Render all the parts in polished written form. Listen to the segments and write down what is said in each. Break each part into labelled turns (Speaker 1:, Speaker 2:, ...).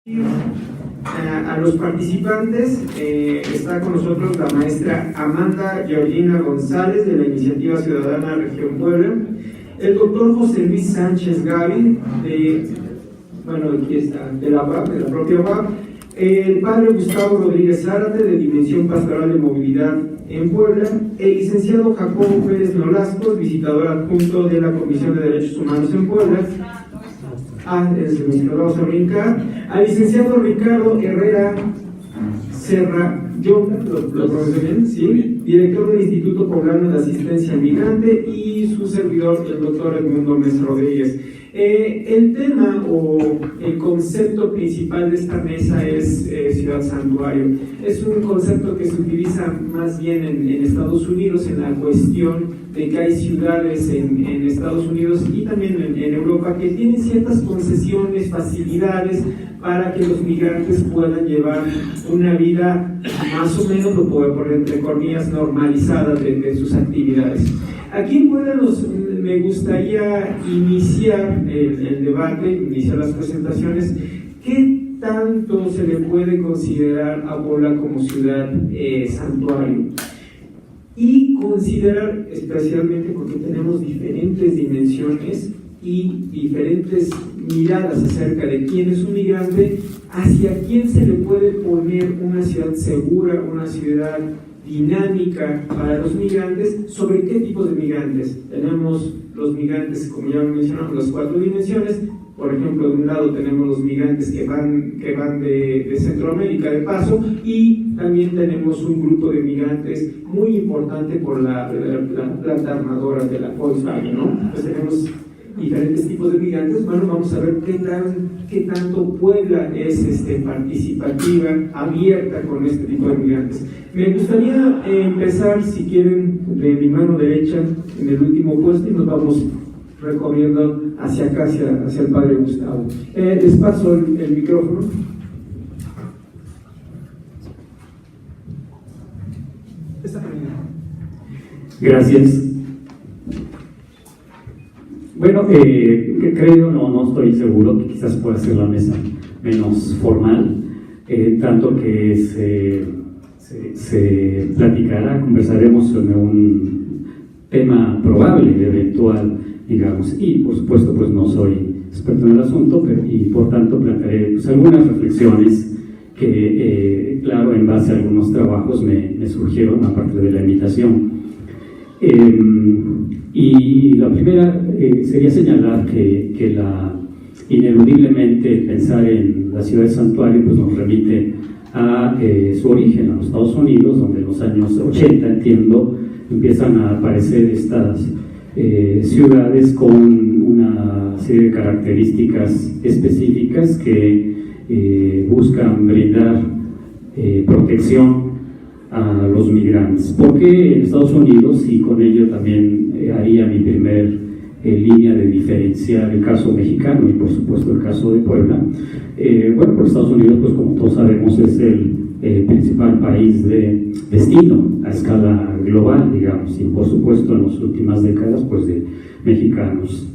Speaker 1: A los participantes está con nosotros la maestra Amanda Georgina González de la Iniciativa Ciudadana Región Puebla, el doctor José Luis Sánchez Gavi aquí está, de la UAP, de la propia UAP, el padre Gustavo Rodríguez Zárate de Dimensión Pastoral de Movilidad en Puebla, el licenciado Jacobo Pérez Nolasco, visitador adjunto de la Comisión de Derechos Humanos en Puebla, vamos a brincar, al licenciado Ricardo Herrera Serra, yo lo pronuncio bien, ¿sí? Director del Instituto Poblano de Asistencia al Migrante, y su servidor, el doctor Edmundo Mes Rodríguez. El tema o el concepto principal de esta mesa es Ciudad Santuario. Es un concepto que se utiliza más bien en Estados Unidos, en la cuestión de que hay ciudades en Estados Unidos y también en Europa que tienen ciertas concesiones, facilidades para que los migrantes puedan llevar una vida más o menos, lo puedo poner entre comillas, normalizada de sus actividades. Aquí en Puebla me gustaría iniciar el debate, iniciar las presentaciones. ¿Qué tanto se le puede considerar a Puebla como ciudad santuario? Y considerar especialmente porque tenemos diferentes dimensiones y diferentes miradas acerca de quién es un migrante, hacia quién se le puede poner una ciudad segura, una ciudad dinámica para los migrantes. ¿Sobre qué tipos de migrantes? Tenemos los migrantes, como ya mencionamos, las 4 dimensiones. Por ejemplo, de un lado tenemos los migrantes que van de Centroamérica de paso, y también tenemos un grupo de migrantes muy importante por la planta armadora de la Volkswagen, ¿no? Pues tenemos diferentes tipos de migrantes. Bueno, vamos a ver qué tanto Puebla es participativa, abierta con este tipo de migrantes. Me gustaría empezar, si quieren, de mi mano derecha, en el último puesto, y nos vamos recorriendo hacia acá, hacia el padre Gustavo. Les paso el micrófono.
Speaker 2: Gracias. Bueno, creo, no estoy seguro, que quizás pueda ser la mesa menos formal, tanto que se platicará, conversaremos sobre un tema probable, eventual, digamos, y por supuesto pues no soy experto en el asunto, y por tanto plantearé pues algunas reflexiones que, claro, en base a algunos trabajos me surgieron a partir de la invitación. Y la primera sería señalar que ineludiblemente pensar en la ciudad de santuario pues nos remite a su origen, a los Estados Unidos, donde en los años 80, entiendo, empiezan a aparecer estas ciudades con una serie de características específicas que buscan brindar protección a los migrantes. Porque en Estados Unidos, y con ello también haría mi primer línea de diferenciar el caso mexicano y por supuesto el caso de Puebla, por Estados Unidos, pues como todos sabemos, es el principal país de destino a escala global, digamos, y por supuesto en las últimas décadas pues de mexicanos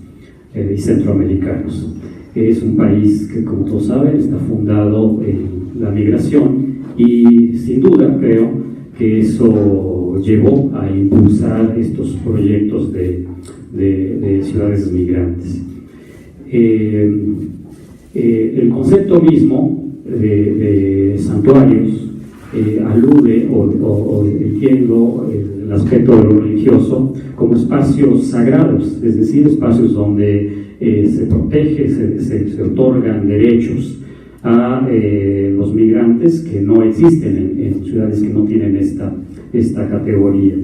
Speaker 2: y centroamericanos. Es un país que, como todos saben, está fundado en la migración, y sin duda creo que eso llevó a impulsar estos proyectos de ciudades migrantes. El concepto mismo de santuarios alude o entiendo el aspecto de lo religioso como espacios sagrados, es decir, espacios donde se protege, se otorgan derechos a los migrantes que no existen en ciudades que no tienen esta categoría.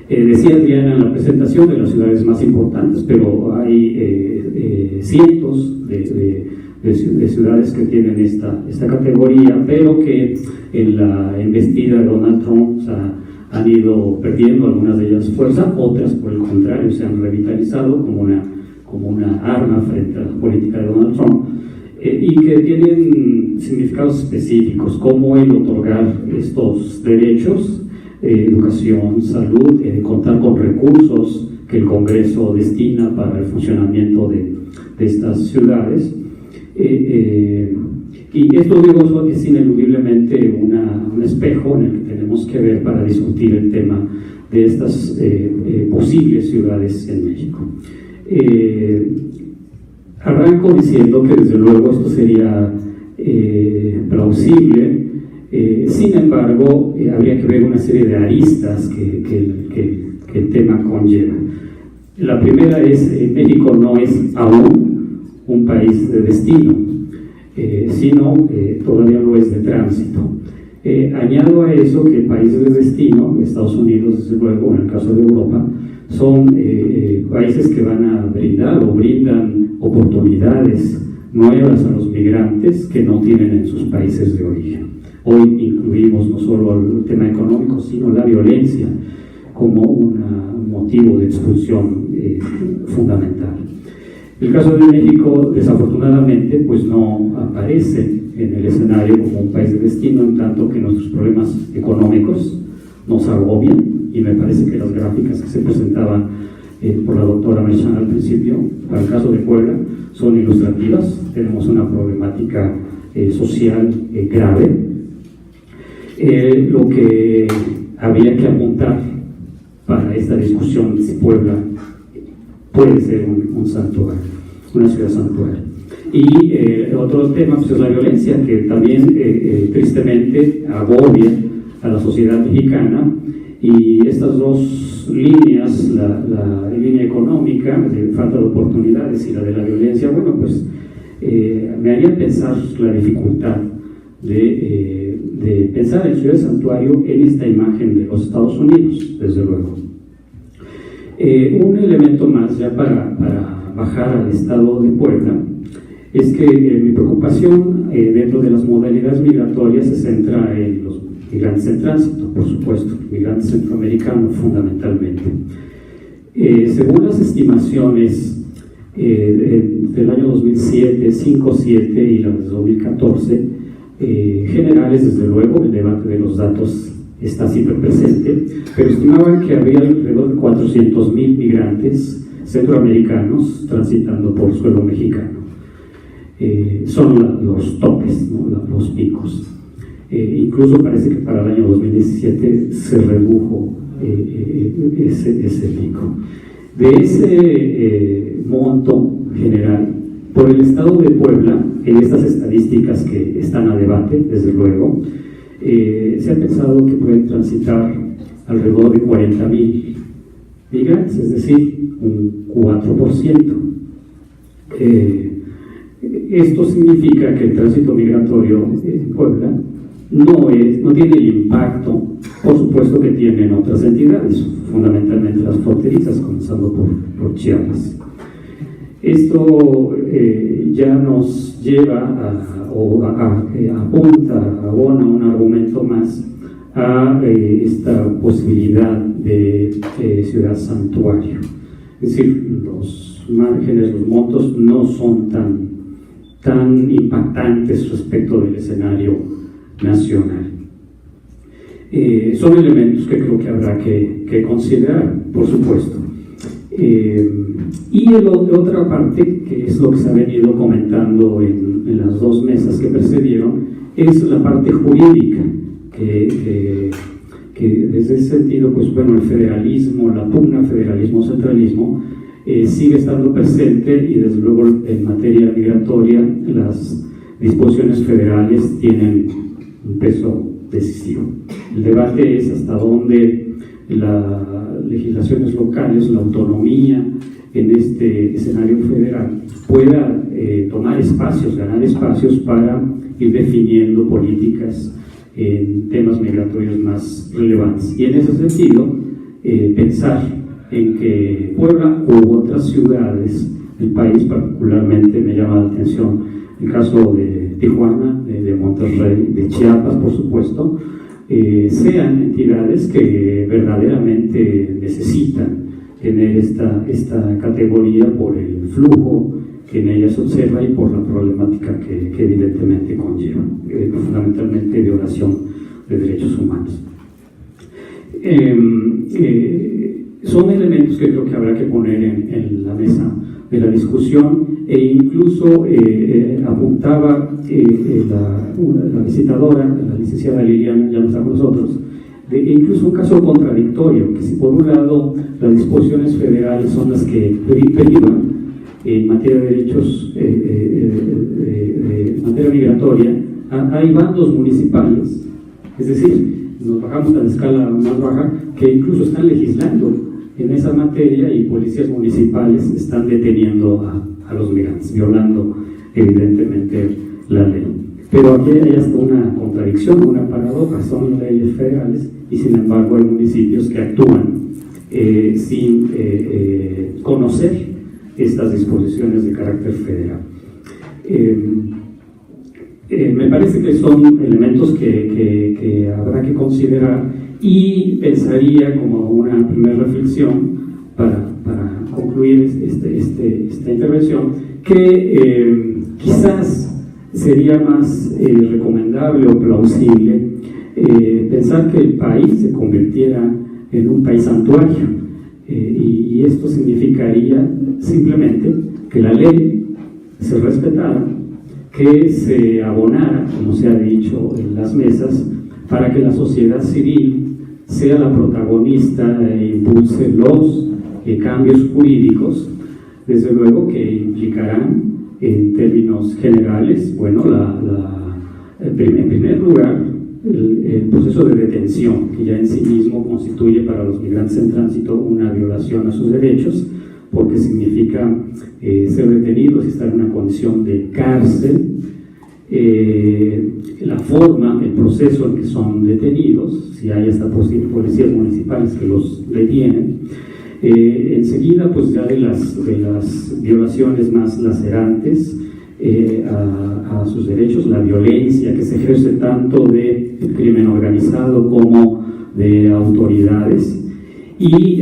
Speaker 2: Decía Adriana en la presentación de las ciudades más importantes, pero hay cientos de ciudades que tienen esta categoría, pero que en la embestida de Donald Trump han ido perdiendo algunas de ellas fuerza, otras por el contrario se han revitalizado como una arma frente a la política de Donald Trump, y que tienen significados específicos, como el otorgar estos derechos, educación, salud, contar con recursos que el Congreso destina para el funcionamiento de estas ciudades, Y esto, digo, es ineludiblemente un espejo en el que tenemos que ver para discutir el tema de estas posibles ciudades en México. Arranco diciendo que desde luego esto sería plausible, sin embargo habría que ver una serie de aristas que el tema conlleva. La primera es, México no es aún un país de destino, sino todavía lo es de tránsito. Añado a eso que países de destino, Estados Unidos desde luego, en el caso de Europa, son países que van a brindar o brindan oportunidades nuevas a los migrantes que no tienen en sus países de origen. Hoy incluimos no solo el tema económico, sino la violencia como un motivo de expulsión fundamental. El caso de México, desafortunadamente, pues no aparece en el escenario como un país de destino, en tanto que nuestros problemas económicos nos agobian, y me parece que las gráficas que se presentaban por la doctora Merchan al principio, para el caso de Puebla, son ilustrativas. Tenemos una problemática social grave. Lo que habría que apuntar para esta discusión de si Puebla puede ser un santuario, una ciudad santuario. Y otro tema pues, es la violencia, que también tristemente agobia a la sociedad mexicana, y estas dos líneas, la línea económica de falta de oportunidades y la de la violencia, bueno, pues me harían pensar la dificultad de pensar en ciudad santuario en esta imagen de los Estados Unidos, desde luego. Un elemento más ya para bajar al estado de Puebla es que mi preocupación dentro de las modalidades migratorias se centra en los migrantes en tránsito, por supuesto, migrantes centroamericanos fundamentalmente. Según las estimaciones del año 2007, 5-7 y las de 2014, generales, desde luego, el debate de los datos está siempre presente, pero estimaban que había alrededor de 400,000 migrantes centroamericanos transitando por suelo mexicano. Son los topes, ¿no? Los picos. Incluso parece que para el año 2017 se redujo ese pico. De ese monto general, por el estado de Puebla, en estas estadísticas que están a debate, desde luego, se ha pensado que pueden transitar alrededor de 40,000 migrantes, es decir, un 4%. Esto significa que el tránsito migratorio en Puebla no tiene el impacto, por supuesto, que tienen otras entidades, fundamentalmente las fronterizas, comenzando por Chiapas. Esto ya nos lleva abona un argumento más a esta posibilidad de ciudad santuario. Es decir, los márgenes, los montos no son tan impactantes respecto del escenario nacional. Son elementos que creo que habrá que considerar, por supuesto. Y otra parte, que es lo que se ha venido comentando en las dos mesas que precedieron, es la parte jurídica, que desde ese sentido, pues bueno, el federalismo, la pugna federalismo-centralismo, sigue estando presente, y desde luego en materia migratoria las disposiciones federales tienen un peso decisivo. El debate es hasta dónde las legislaciones locales, la autonomía en este escenario federal pueda tomar espacios, ganar espacios para ir definiendo políticas en temas migratorios más relevantes. Y en ese sentido, pensar en que Puebla u otras ciudades del país, particularmente me llama la atención el caso de Tijuana, de Monterrey, de Chiapas, por supuesto, sean entidades que verdaderamente necesitan tener esta categoría por el flujo que en ellas se observa y por la problemática que evidentemente conlleva, fundamentalmente violación de derechos humanos. Son elementos que creo que habrá que poner en la mesa de la discusión, e incluso apuntaba la visitadora, la licenciada Liliana, ya no está con nosotros, incluso un caso contradictorio, que si por un lado las disposiciones federales son las que privan en materia de derechos, en materia migratoria, hay bandos municipales, es decir, nos bajamos a la escala más baja, que incluso están legislando en esa materia y policías municipales están deteniendo a los migrantes, violando evidentemente la ley. Pero aquí hay hasta una contradicción, una paradoja, son leyes federales y sin embargo hay municipios que actúan sin conocer estas disposiciones de carácter federal. Me parece que son elementos que habrá que considerar, y pensaría como una primera reflexión para concluir esta intervención que quizás sería más recomendable o plausible pensar que el país se convirtiera en un país santuario, y esto significaría simplemente que la ley se respetara, que se abonara, como se ha dicho en las mesas, para que la sociedad civil sea la protagonista e impulse los cambios jurídicos, desde luego que implicarán en términos generales, bueno, en primer lugar, el proceso de detención, que ya en sí mismo constituye para los migrantes en tránsito una violación a sus derechos, porque significa ser detenidos y estar en una condición de cárcel. La forma, el proceso en que son detenidos, si hay hasta policías municipales que los detienen, enseguida pues ya de las violaciones más lacerantes a sus derechos, la violencia que se ejerce tanto del crimen organizado como de autoridades, y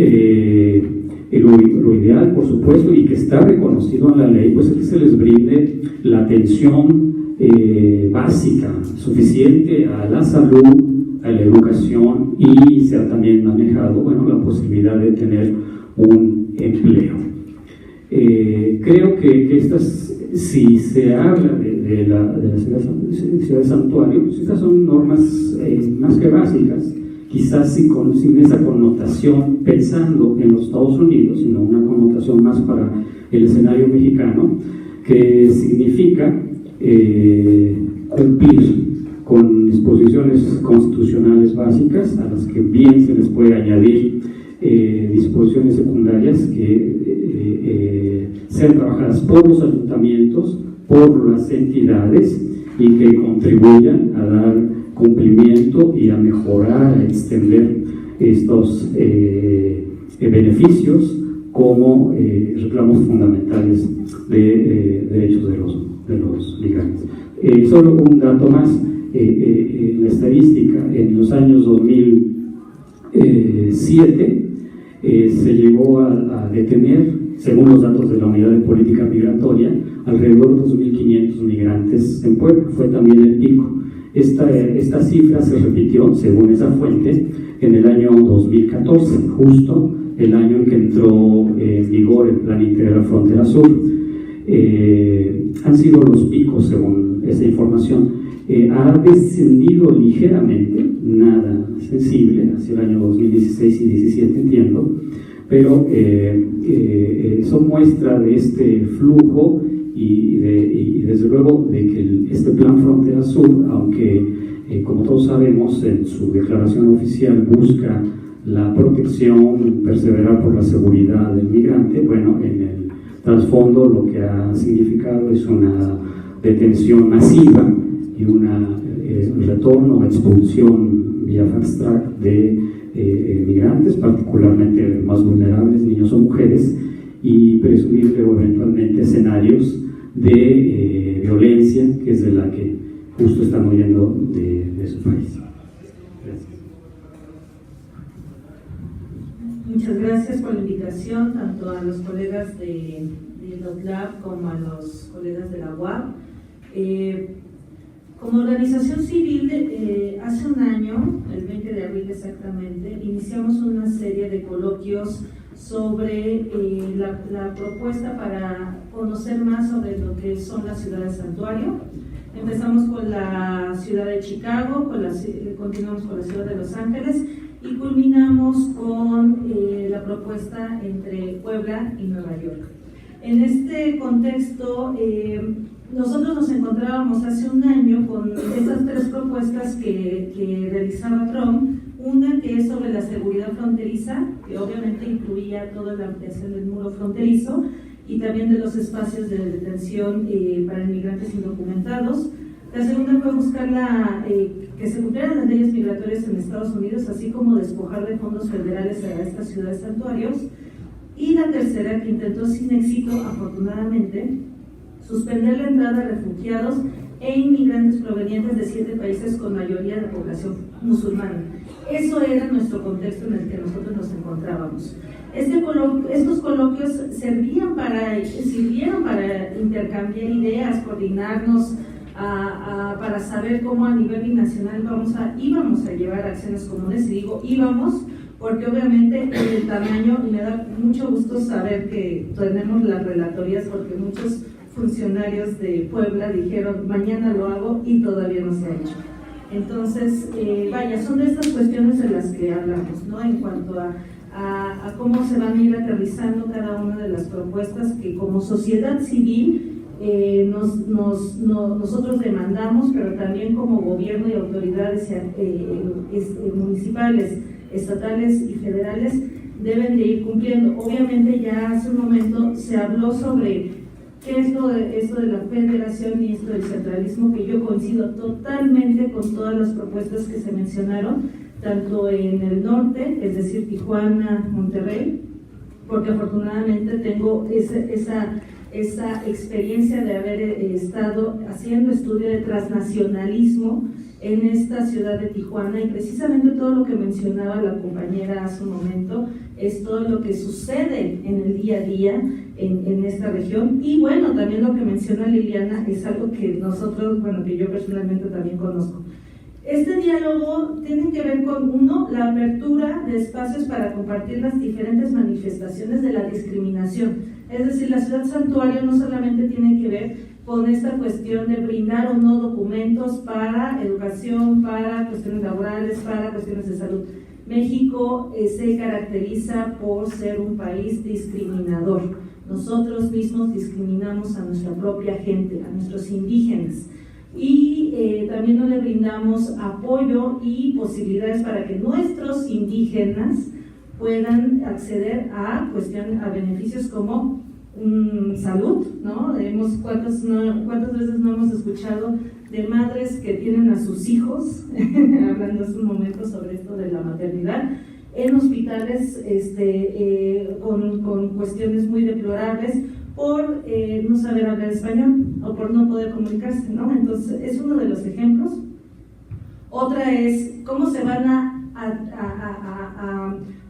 Speaker 2: lo ideal, por supuesto, y que está reconocido en la ley, pues es que se les brinde la atención básica, suficiente a la salud, a la educación, y se ha también manejado, bueno, la posibilidad de tener un empleo. Creo que estas, si se habla de la ciudad de santuario, pues estas son normas más que básicas, quizás sin esa connotación pensando en los Estados Unidos, sino una connotación más para el escenario mexicano, que significa cumplir con disposiciones constitucionales básicas, a las que bien se les puede añadir disposiciones secundarias que sean trabajadas por los ayuntamientos, por las entidades, y que contribuyan a dar cumplimiento y a mejorar, a extender estos beneficios como reclamos fundamentales de derechos de los migrantes. Solo un dato más, la estadística, en los años 2007 se llegó a detener, según los datos de la Unidad de Política Migratoria, alrededor de 2.500 migrantes en Puebla. Fue también el pico. Esta cifra se repitió, según esa fuente, en el año 2014, justo el año en que entró en vigor el Plan Integral Frontera Sur. Han sido los picos, según esa información. Ha descendido ligeramente, nada sensible, hacia el año 2016 y 2017, entiendo, pero son muestra de este flujo y desde luego de que este Plan Frontera Sur, aunque como todos sabemos en su declaración oficial busca la protección, perseverar por la seguridad del migrante, bueno, en el trasfondo lo que ha significado es una detención masiva y un retorno o expulsión vía fast track de migrantes, particularmente más vulnerables, niños o mujeres, y presumible o eventualmente escenarios de violencia, que es de la que justo están huyendo de su país. Gracias.
Speaker 3: Muchas gracias por la invitación, tanto a los colegas de LOTLAB como a los colegas de la UAP. Como organización civil, hace un año, el 20 de abril exactamente, iniciamos una serie de coloquios sobre la propuesta para conocer más sobre lo que son las ciudades santuario. Empezamos con la ciudad de Chicago, continuamos con la ciudad de Los Ángeles y culminamos con la propuesta entre Puebla y Nueva York. En este contexto, nosotros nos encontrábamos hace un año con estas tres propuestas que realizaba Trump. Una que es sobre la seguridad fronteriza, que obviamente incluía toda la ampliación del muro fronterizo y también de los espacios de detención para inmigrantes indocumentados. La segunda fue buscar que se cumplieran las leyes migratorias en Estados Unidos, así como despojar de fondos federales a estas ciudades santuarios. Y la tercera, que intentó sin éxito, afortunadamente, suspender la entrada de refugiados e inmigrantes provenientes de 7 países con mayoría de población musulmana. Eso era nuestro contexto en el que nosotros nos encontrábamos. Estos coloquios sirvieron para intercambiar ideas, coordinarnos, para saber cómo a nivel binacional íbamos a llevar acciones comunes. Y digo íbamos porque obviamente el tamaño, y me da mucho gusto saber que tenemos las relatorías, porque muchos funcionarios de Puebla dijeron mañana lo hago y todavía no se ha hecho. Entonces, son de estas cuestiones de las que hablamos, ¿no? En cuanto a cómo se van a ir aterrizando cada una de las propuestas que como sociedad civil nosotros demandamos, pero también como gobierno y autoridades municipales, estatales y federales deben de ir cumpliendo. Obviamente ya hace un momento se habló sobre qué es esto de la federación y esto del centralismo, que yo coincido totalmente con todas las propuestas que se mencionaron, tanto en el norte, es decir, Tijuana, Monterrey, porque afortunadamente tengo esa experiencia de haber estado haciendo estudio de transnacionalismo en esta ciudad de Tijuana, y precisamente todo lo que mencionaba la compañera hace un momento es todo lo que sucede en el día a día en esta región. Y bueno, también lo que menciona Liliana es algo que nosotros, que yo personalmente también conozco. Este diálogo tiene que ver con, uno, la apertura de espacios para compartir las diferentes manifestaciones de la discriminación. Es decir, la ciudad santuario no solamente tiene que ver con esta cuestión de brindar o no documentos para educación, para cuestiones laborales, para cuestiones de salud. México se caracteriza por ser un país discriminador. Nosotros mismos discriminamos a nuestra propia gente, a nuestros indígenas. Y también no le brindamos apoyo y posibilidades para que nuestros indígenas puedan acceder a beneficios como salud, ¿no? ¿Cuántas veces no hemos escuchado de madres que tienen a sus hijos, hablando hace un momento sobre esto de la maternidad, en hospitales con cuestiones muy deplorables por no saber hablar español o por no poder comunicarse, ¿no? Entonces, es uno de los ejemplos. Otra es cómo se van a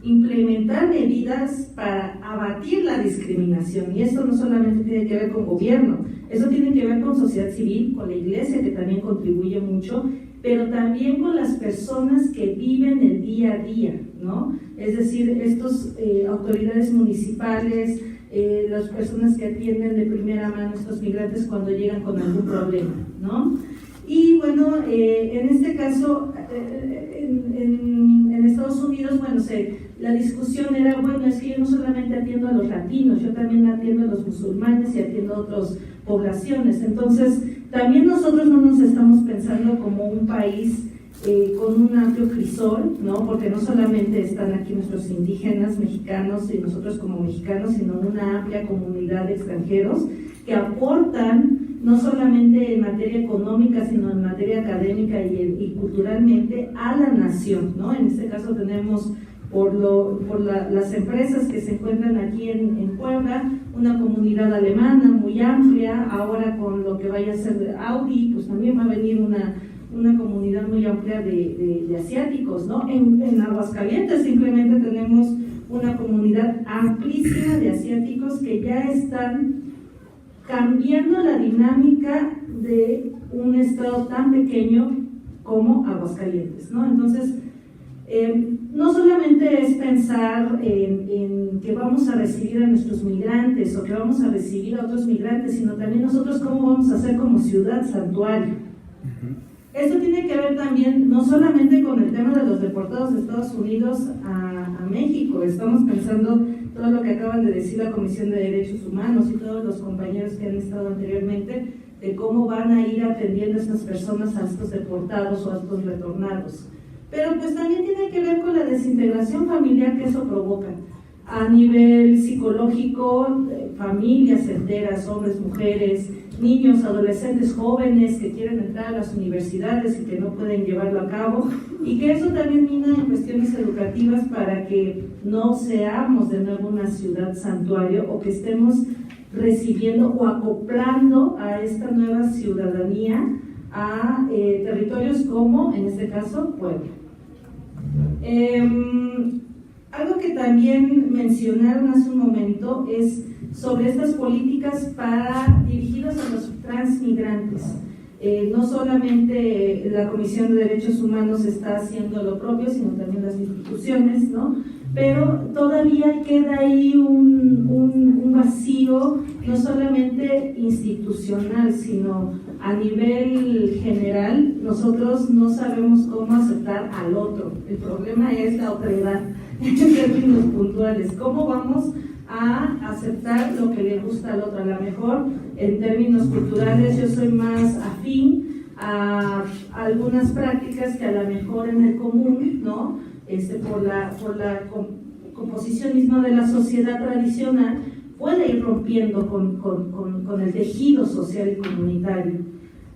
Speaker 3: implementar medidas para abatir la discriminación. Y esto no solamente tiene que ver con gobierno, eso tiene que ver con sociedad civil, con la iglesia, que también contribuye mucho, pero también con las personas que viven el día a día, ¿no? Es decir, estas autoridades municipales, las personas que atienden de primera mano a estos migrantes cuando llegan con algún problema, ¿no? Y bueno, en este caso, en Estados Unidos, la discusión era, es que yo no solamente atiendo a los latinos, yo también atiendo a los musulmanes y atiendo a otras poblaciones. Entonces, también nosotros no nos estamos pensando como un país con un amplio crisol, ¿no? Porque no solamente están aquí nuestros indígenas mexicanos y nosotros como mexicanos, sino una amplia comunidad de extranjeros que aportan no solamente en materia económica, sino en materia académica y culturalmente a la nación, ¿no? En este caso tenemos las empresas que se encuentran aquí en Puebla, una comunidad alemana muy amplia. Ahora con lo que vaya a ser Audi, pues también va a venir una comunidad muy amplia de asiáticos, ¿no? En Aguascalientes simplemente tenemos una comunidad amplísima de asiáticos que ya están cambiando la dinámica de un estado tan pequeño como Aguascalientes, ¿no? Entonces, No solamente es pensar en que vamos a recibir a nuestros migrantes o que vamos a recibir a otros migrantes, sino también nosotros cómo vamos a hacer como ciudad santuario. Esto tiene que ver también no solamente con el tema de los deportados de Estados Unidos a México. Estamos pensando todo lo que acaban de decir la Comisión de Derechos Humanos y todos los compañeros que han estado anteriormente, de cómo van a ir atendiendo a estas personas, a estos deportados o a estos retornados. Pero pues también tiene que ver con la desintegración familiar que eso provoca. A nivel psicológico, familias enteras, hombres, mujeres, niños, adolescentes, jóvenes que quieren entrar a las universidades y que no pueden llevarlo a cabo, y que eso también mina en cuestiones educativas para que no seamos de nuevo una ciudad santuario o que estemos recibiendo o acoplando a esta nueva ciudadanía a territorios como, en este caso, Puebla. Algo que también mencionaron hace un momento es sobre estas políticas dirigidas a los transmigrantes. No solamente la Comisión de Derechos Humanos está haciendo lo propio, sino también las instituciones, ¿no? Pero todavía queda ahí un vacío, no solamente institucional, sino a nivel general. Nosotros no sabemos cómo aceptar al otro. El problema es la otredad, en términos puntuales. ¿Cómo vamos a aceptar lo que le gusta al otro? A lo mejor, en términos culturales, yo soy más afín a algunas prácticas que a lo mejor en el común, ¿no? Por la composición misma de la sociedad tradicional, puede ir rompiendo con el tejido social y comunitario.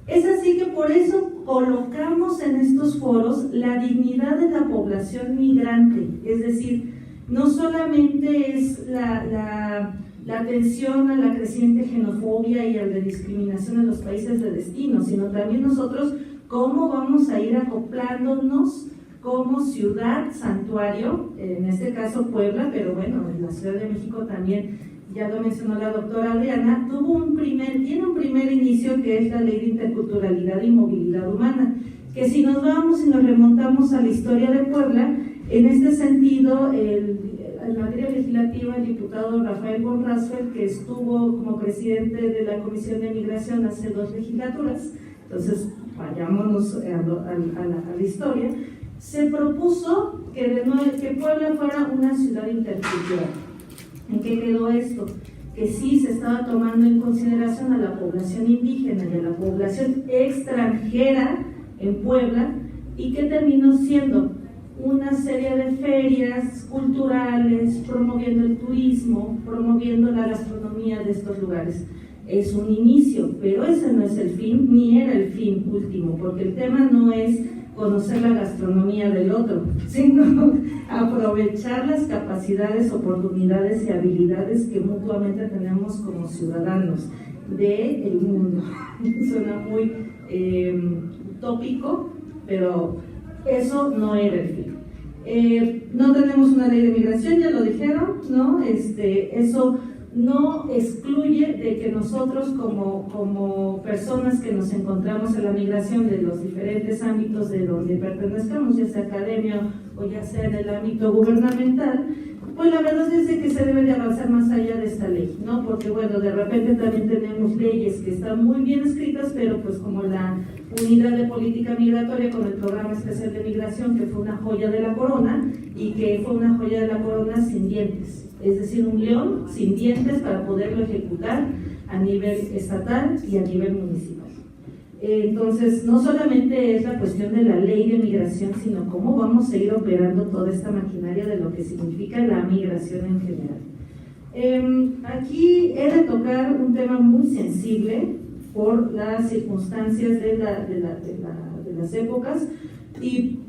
Speaker 3: Es así que por eso colocamos en estos foros la dignidad de la población migrante, es decir, no solamente es la atención a la creciente xenofobia y a la discriminación en los países de destino, sino también nosotros cómo vamos a ir acoplándonos como ciudad santuario, en este caso Puebla, pero bueno, en la Ciudad de México también, ya lo mencionó la doctora Adriana, tiene un primer inicio que es la Ley de Interculturalidad y Movilidad Humana, que si nos vamos y nos remontamos a la historia de Puebla, en este sentido, en materia legislativa, el diputado Rafael von Rasfeld, que estuvo como presidente de la Comisión de Migración hace 2 legislaturas, entonces vayámonos a la historia, se propuso que Puebla fuera una ciudad intercultural. ¿En qué quedó esto? Que sí se estaba tomando en consideración a la población indígena y a la población extranjera en Puebla, y que terminó siendo una serie de ferias culturales, promoviendo el turismo, promoviendo la gastronomía de estos lugares. Es un inicio, pero ese no es el fin, ni era el fin último, porque el tema no es conocer la gastronomía del otro, sino aprovechar las capacidades, oportunidades y habilidades que mutuamente tenemos como ciudadanos del mundo. Suena muy utópico, pero eso no era el fin. No tenemos una ley de migración, ya lo dijeron, ¿no? Eso no excluye de que nosotros como personas que nos encontramos en la migración de los diferentes ámbitos de donde pertenezcamos, ya sea academia o ya sea en el ámbito gubernamental, pues la verdad es que se debe de avanzar más allá de esta ley, ¿no? Porque bueno, de repente también tenemos leyes que están muy bien escritas, pero pues como la Unidad de Política Migratoria con el Programa Especial de Migración, que fue una joya de la corona, y que fue una joya de la corona sin dientes. Es decir, un león sin dientes para poderlo ejecutar a nivel estatal y a nivel municipal. Entonces, no solamente es la cuestión de la ley de migración, sino cómo vamos a ir operando toda esta maquinaria de lo que significa la migración en general. Aquí he de tocar un tema muy sensible por las circunstancias de las épocas, y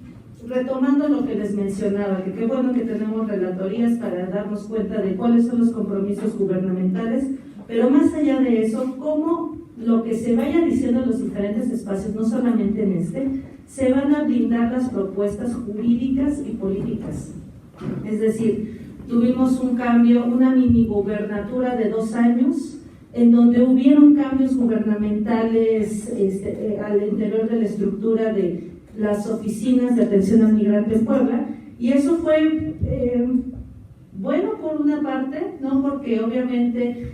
Speaker 3: retomando lo que les mencionaba, que qué bueno que tenemos relatorías para darnos cuenta de cuáles son los compromisos gubernamentales, pero más allá de eso, cómo lo que se vaya diciendo en los diferentes espacios, no solamente en se van a blindar las propuestas jurídicas y políticas. Es decir, tuvimos un cambio, una mini gubernatura de 2 años, en donde hubieron cambios gubernamentales al interior de la estructura de las oficinas de atención al migrante en Puebla, y eso fue bueno por una parte, ¿no? Porque obviamente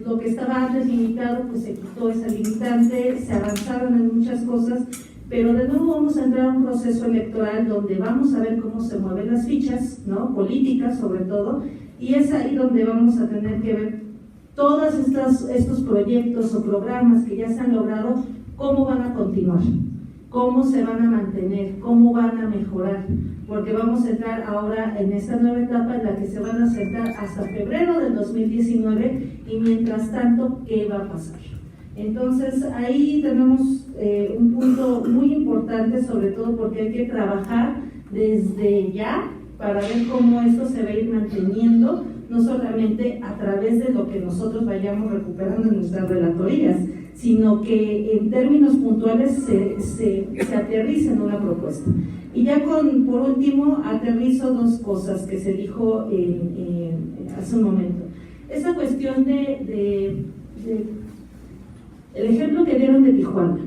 Speaker 3: lo que estaba antes limitado, pues se quitó esa limitante, se avanzaron en muchas cosas, pero de nuevo vamos a entrar a un proceso electoral donde vamos a ver cómo se mueven las fichas, ¿no? Políticas sobre todo, y es ahí donde vamos a tener que ver todos estos proyectos o programas que ya se han logrado, cómo van a continuar, cómo se van a mantener, cómo van a mejorar, porque vamos a entrar ahora en esta nueva etapa en la que se van a sentar hasta febrero del 2019, y mientras tanto, ¿qué va a pasar? Entonces ahí tenemos un punto muy importante, sobre todo porque hay que trabajar desde ya para ver cómo esto se va a ir manteniendo, no solamente a través de lo que nosotros vayamos recuperando en nuestras relatorías, sino que en términos puntuales se aterriza en una propuesta. Y ya por último, aterrizo dos cosas que se dijo hace un momento. Esa cuestión el ejemplo que dieron de Tijuana.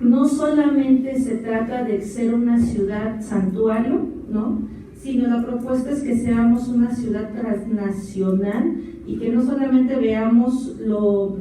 Speaker 3: No solamente se trata de ser una ciudad santuario, ¿no? Sino la propuesta es que seamos una ciudad transnacional y que no solamente veamos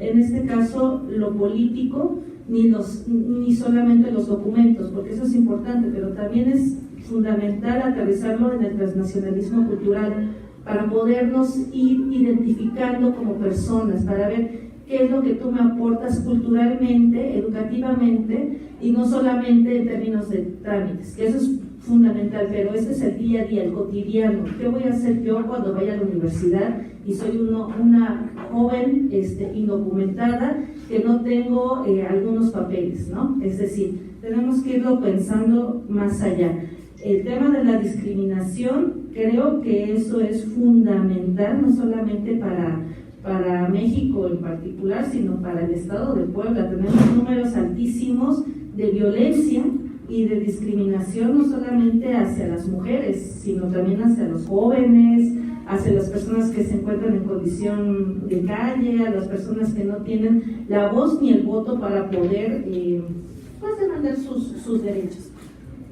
Speaker 3: en este caso lo político, ni solamente los documentos, porque eso es importante, pero también es fundamental aterrizarlo en el transnacionalismo cultural para podernos ir identificando como personas, para ver qué es lo que tú me aportas culturalmente, educativamente, y no solamente en términos de trámites, que eso es fundamental, pero ese es el día a día, el cotidiano. ¿Qué voy a hacer yo cuando vaya a la universidad y soy una joven indocumentada que no tengo algunos papeles, ¿no? Es decir, tenemos que irlo pensando más allá. El tema de la discriminación, creo que eso es fundamental, no solamente para México en particular, sino para el estado de Puebla. Tenemos números altísimos de violencia y de discriminación, no solamente hacia las mujeres, sino también hacia los jóvenes, hacia las personas que se encuentran en condición de calle, a las personas que no tienen la voz ni el voto para poder defender sus derechos.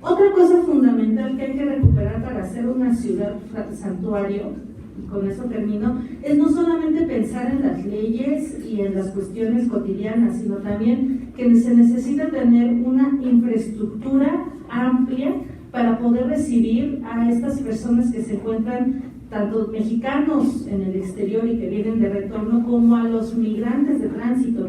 Speaker 3: Otra cosa fundamental que hay que recuperar para hacer una ciudad santuario, y con eso termino, es no solamente pensar en las leyes y en las cuestiones cotidianas, sino también que se necesita tener una infraestructura amplia para poder recibir a estas personas que se encuentran, tanto mexicanos en el exterior y que vienen de retorno, como a los migrantes de tránsito.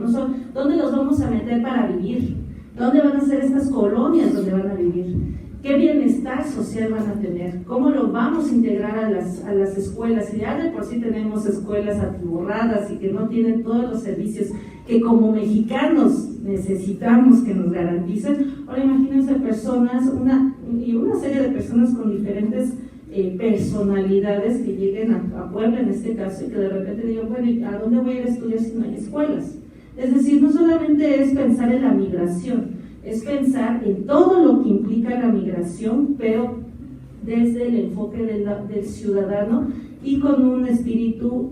Speaker 3: ¿Dónde los vamos a meter para vivir? ¿Dónde van a ser estas colonias donde van a vivir? ¿Qué bienestar social van a tener? ¿Cómo lo vamos a integrar a las escuelas? Si ya de por sí tenemos escuelas atiborradas y que no tienen todos los servicios que como mexicanos necesitamos que nos garanticen, ahora imagínense personas, una serie de personas con diferentes personalidades que lleguen a Puebla en este caso y que de repente digan, bueno, ¿a dónde voy a ir a estudiar si no hay escuelas? Es decir, no solamente es pensar en la migración, es pensar en todo lo que implica la migración, pero desde el enfoque del ciudadano y con un espíritu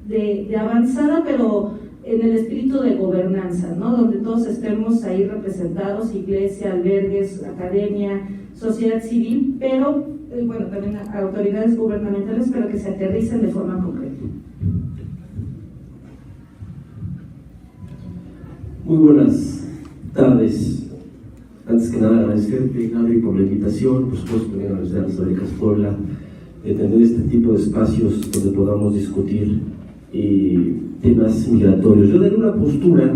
Speaker 3: de avanzada, pero en el espíritu de gobernanza, ¿no? Donde todos estemos ahí representados, iglesia, albergues, academia, sociedad civil, pero bueno, también autoridades gubernamentales, pero que se aterricen de forma concreta.
Speaker 4: Muy buenas tardes. Antes que nada agradecerte, Gaby, por la invitación, por supuesto también agradecer a las Fábricas Puebla de tener este tipo de espacios donde podamos discutir temas migratorios. Yo daré una postura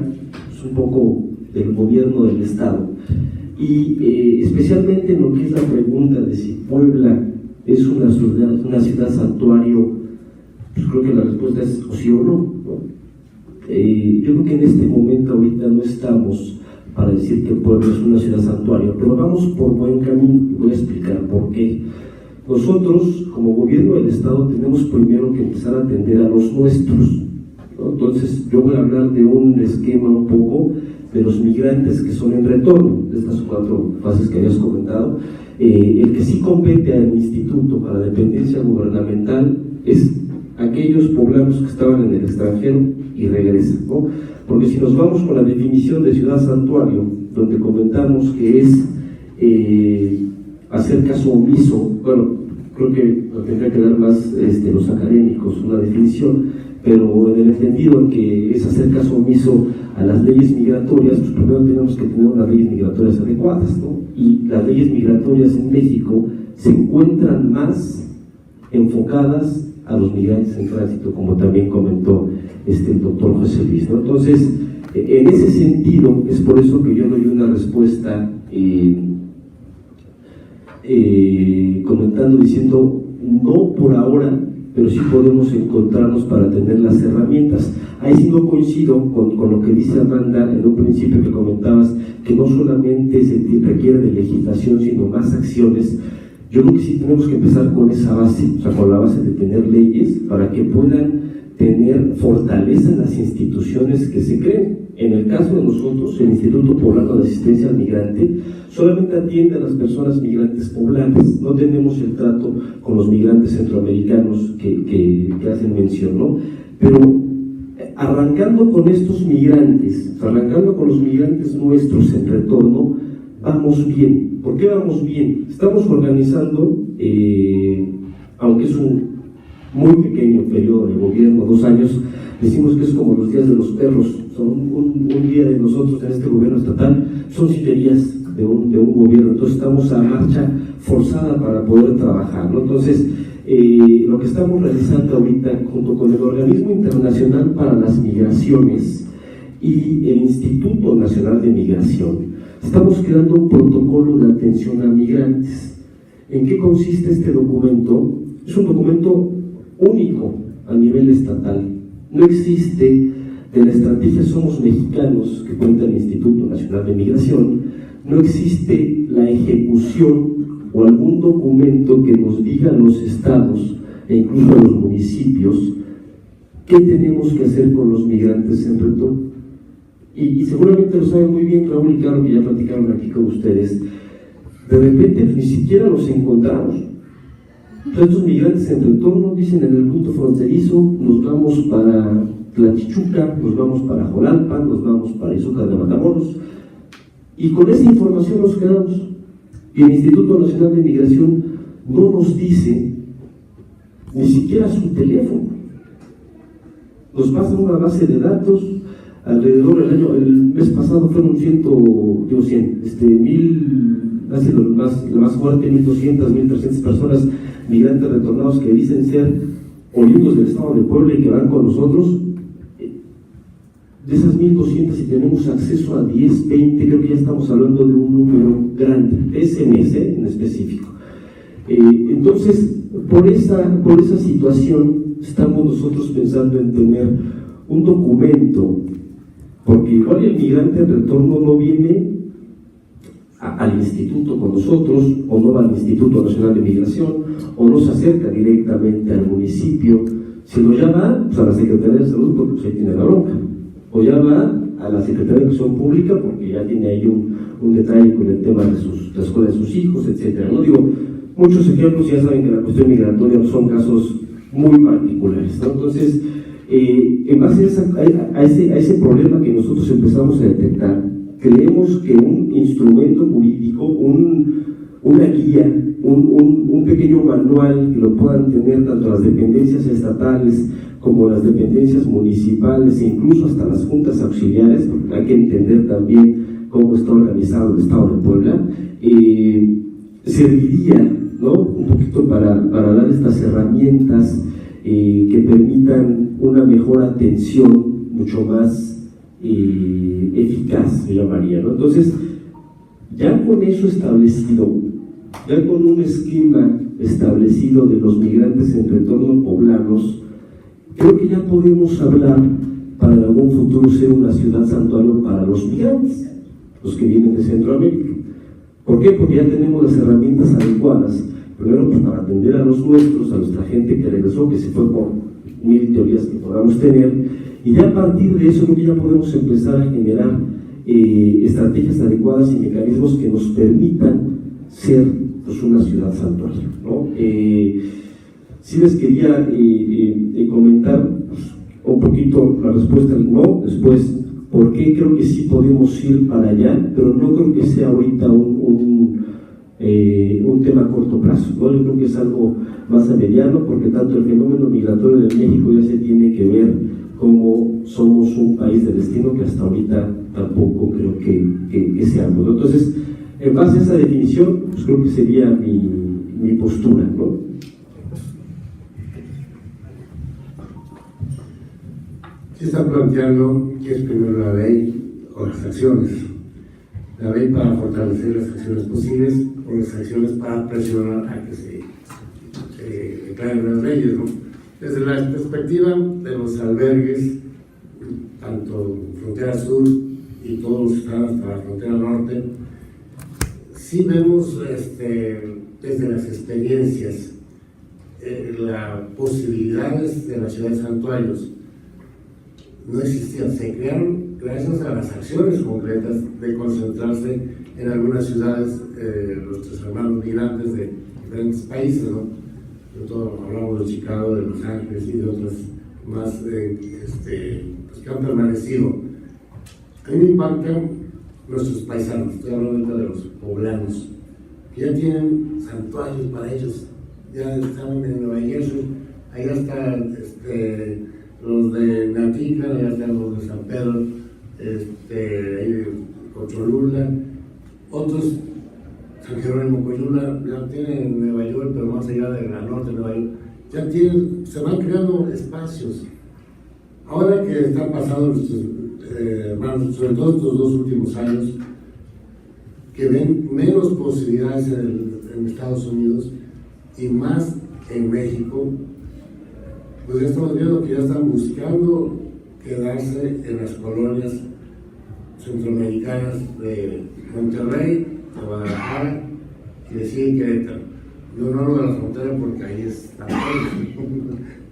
Speaker 4: un poco del gobierno del Estado y especialmente en lo que es la pregunta de si Puebla es una ciudad santuario. Pues creo que la respuesta es o sí o no, ¿no? Yo creo que en este momento ahorita no estamos para decir que Puebla es una ciudad santuario, pero vamos por buen camino y voy a explicar por qué. Nosotros, como gobierno del Estado, tenemos primero que empezar a atender a los nuestros, ¿no? Entonces, yo voy a hablar de un esquema un poco de los migrantes que son en retorno, de estas 4 fases que habías comentado. El que sí compete al Instituto para Dependencia Gubernamental es aquellos poblanos que estaban en el extranjero y regresan, ¿no? Porque si nos vamos con la definición de ciudad santuario, donde comentamos que es hacer caso omiso, bueno, creo que tendría que dar más los académicos una definición, pero en el entendido en que es hacer caso omiso a las leyes migratorias, pues primero tenemos que tener unas leyes migratorias adecuadas, ¿no? Y las leyes migratorias en México se encuentran más enfocadas a los migrantes en tránsito, como también comentó el doctor José Luis, ¿no? Entonces, en ese sentido, es por eso que yo doy una respuesta comentando, diciendo, no por ahora, pero sí podemos encontrarnos para tener las herramientas. Ahí sí no coincido con lo que dice Amanda en un principio que comentabas, que no solamente se requiere de legislación, sino más acciones. Yo creo que sí tenemos que empezar con esa base, o sea, con la base de tener leyes para que puedan tener fortaleza en las instituciones que se creen. En el caso de nosotros, el Instituto Poblano de Asistencia al Migrante solamente atiende a las personas migrantes poblanas, no tenemos el trato con los migrantes centroamericanos que hacen mención, ¿no? Pero arrancando con estos migrantes, arrancando con los migrantes nuestros en retorno, vamos bien. ¿Por qué vamos bien? Estamos organizando, aunque es un muy pequeño periodo de gobierno, 2 años, decimos que es como los días de los perros, son un día de nosotros en este gobierno estatal, son 7 días de un gobierno, entonces estamos a marcha forzada para poder trabajar, ¿no? Entonces, lo que estamos realizando ahorita junto con el Organismo Internacional para las Migraciones y el Instituto Nacional de Migración, estamos creando un protocolo de atención a migrantes. ¿En qué consiste este documento? Es un documento único a nivel estatal. No existe, de la estrategia Somos Mexicanos, que cuenta el Instituto Nacional de Migración, no existe la ejecución o algún documento que nos diga a los estados e incluso a los municipios qué tenemos que hacer con los migrantes en retorno. Y seguramente lo saben muy bien Raúl y Caro, que ya platicaron aquí con ustedes. De repente ni siquiera los encontramos. Entonces, estos migrantes en retorno dicen en el punto fronterizo, nos vamos para Tlachichuca, nos vamos para Jolalpan, nos vamos para Izúcar de Matamoros, y con esa información nos quedamos. Y el Instituto Nacional de Migración no nos dice ni siquiera su teléfono. Nos pasa una base de datos, alrededor el mes pasado fueron 100, la más fuerte, 1.200, 1.300 personas migrantes retornados que dicen ser oriundos del estado de Puebla y que van con nosotros. De esas 1.200, si tenemos acceso a 10, 20, creo que ya estamos hablando de un número grande, de ese mes en específico. Entonces, por esa situación, estamos nosotros pensando en tener un documento, porque igual el migrante en retorno no viene al instituto con nosotros, o no va al Instituto Nacional de Migración, o no se acerca directamente al municipio, sino ya va pues, a la Secretaría de Salud, porque pues, ahí tiene la bronca, o ya va a la Secretaría de Educación Pública, porque ya tiene ahí un detalle con el tema de la escuela de sus hijos, etcétera. No digo, muchos ejemplos, ya saben que la cuestión migratoria son casos muy particulares, ¿no? Entonces, en base a ese problema que nosotros empezamos a detectar, creemos que un instrumento jurídico, una guía, un pequeño manual que lo puedan tener tanto las dependencias estatales como las dependencias municipales e incluso hasta las juntas auxiliares, porque hay que entender también cómo está organizado el Estado de Puebla, serviría, ¿no?, un poquito para dar estas herramientas que permitan una mejor atención mucho más eficaz, se llamaría, ¿no? Entonces, ya con eso establecido, ya con un esquema establecido de los migrantes en retorno poblanos, creo que ya podemos hablar para en algún futuro ser una ciudad santuario para los migrantes, los que vienen de Centroamérica. ¿Por qué? Porque ya tenemos las herramientas adecuadas, primero pues, para atender a los nuestros, a nuestra gente que regresó, que se fue por 1000 teorías que podamos tener, y ya a partir de eso creo que ya podemos empezar a generar estrategias adecuadas y mecanismos que nos permitan ser pues, una ciudad santuario, ¿no? Sí les quería comentar un poquito la respuesta del no, después por qué creo que sí podemos ir para allá, pero no creo que sea ahorita un tema a corto plazo, ¿no? Yo creo que es algo más a mediano, porque tanto el fenómeno migratorio de México ya se tiene que ver como somos un país de destino que hasta ahorita tampoco creo que seamos, ¿no? Entonces, en base a esa definición, pues creo que sería mi postura, ¿no?
Speaker 5: Se está planteando que es primero la ley o las acciones. La ley para fortalecer las acciones posibles o las acciones para presionar a que se declaren las leyes, ¿no? Desde la perspectiva de los albergues, tanto frontera sur y todos los estados hasta la frontera norte, sí vemos desde las experiencias las posibilidades de la ciudad de santuarios. No existían, se crearon gracias a las acciones concretas de concentrarse en algunas ciudades, nuestros hermanos migrantes de diferentes países, ¿no? Sobre todo hablamos de Chicago, de Los Ángeles y de otras más pues que han permanecido. A mí me impactan nuestros paisanos, estoy hablando de los poblanos, que ya tienen santuarios para ellos, ya están en Nueva Jersey, allá están los de Natica, allá están los de San Pedro, Cocholula, otros, San Jerónimo, Coyula, ya tienen en Nueva York, pero más allá de la norte de Nueva York, ya tienen, se van creando espacios. Ahora que están pasando nuestros hermanos, sobre todo estos 2 últimos años, que ven menos posibilidades en Estados Unidos y más en México, pues ya estamos viendo que ya están buscando quedarse en las colonias centroamericanas de Monterrey, de Guadalajara y de Querétaro. Yo no hablo de la frontera porque ahí está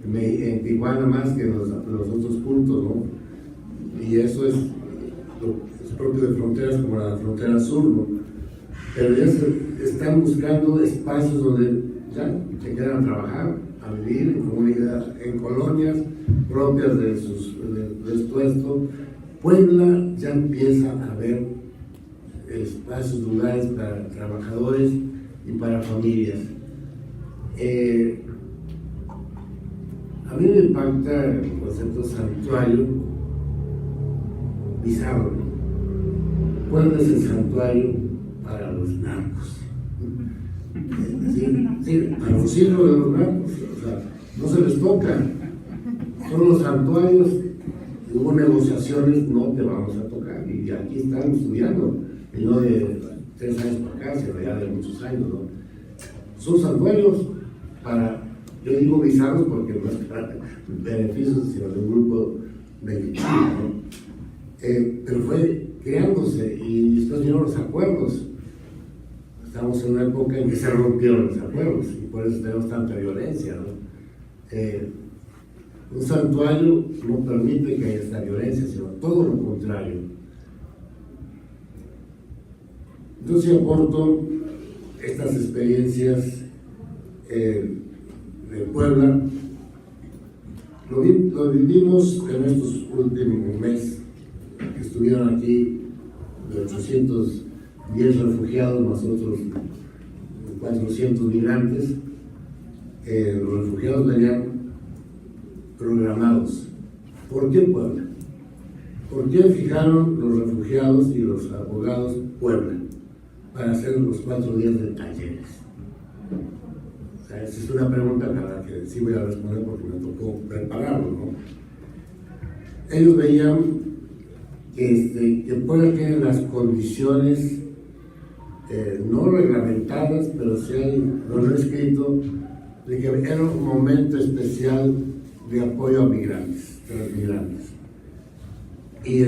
Speaker 5: en Tijuana más que en los otros puntos, ¿no? Y eso es propio de fronteras como la frontera sur, ¿no? Pero ya están buscando espacios donde ya se quieran trabajar, a vivir en comunidad, en colonias propias de su puesto. Puebla ya empieza a haber espacios, lugares para trabajadores y para familias. A mí me impacta el concepto santuario bizarro. Puebla es el santuario para los narcos. Sí, para los hijos de los narcos, o sea, no se les toca. Son los santuarios, hubo negociaciones, no te vamos a tocar, y aquí están estudiando, y no de 3 años para acá, sino ya de muchos años, ¿no? Son santuarios para, yo digo bizarros porque no es para beneficios, sino de un grupo mexicano, ¿no? Pero fue creándose, y después vinieron los acuerdos. Estamos en una época en que se rompieron los acuerdos y por eso tenemos tanta violencia, ¿no? Un santuario no permite que haya esta violencia, sino todo lo contrario. Yo sí aporto estas experiencias de Puebla. Lo vivimos en estos últimos meses que estuvieron aquí de 810 refugiados más otros 400 migrantes. Los refugiados venían programados. ¿Por qué Puebla? ¿Por qué fijaron los refugiados y los abogados Puebla para hacer los 4 días de talleres? O sea, esa es una pregunta a la que sí voy a responder porque me tocó prepararlo, ¿no? Ellos veían que Puebla tiene las condiciones no reglamentadas, pero sí hay lo escrito, de que era un momento especial de apoyo a migrantes, a los migrantes. Y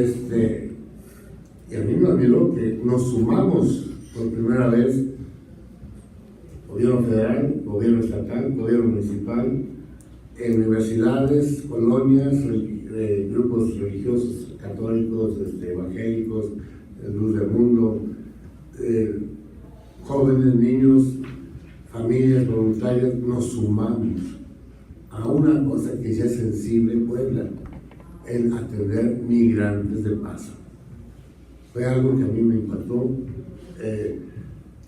Speaker 5: a mí me admiró que nos sumamos por primera vez, gobierno federal, gobierno estatal, gobierno municipal, universidades, colonias, grupos religiosos, católicos, evangélicos, Luz del Mundo, jóvenes, niños, familias voluntarias, nos sumamos a una cosa que ya es sensible en Puebla, el atender migrantes de paso. Fue algo que a mí me impactó.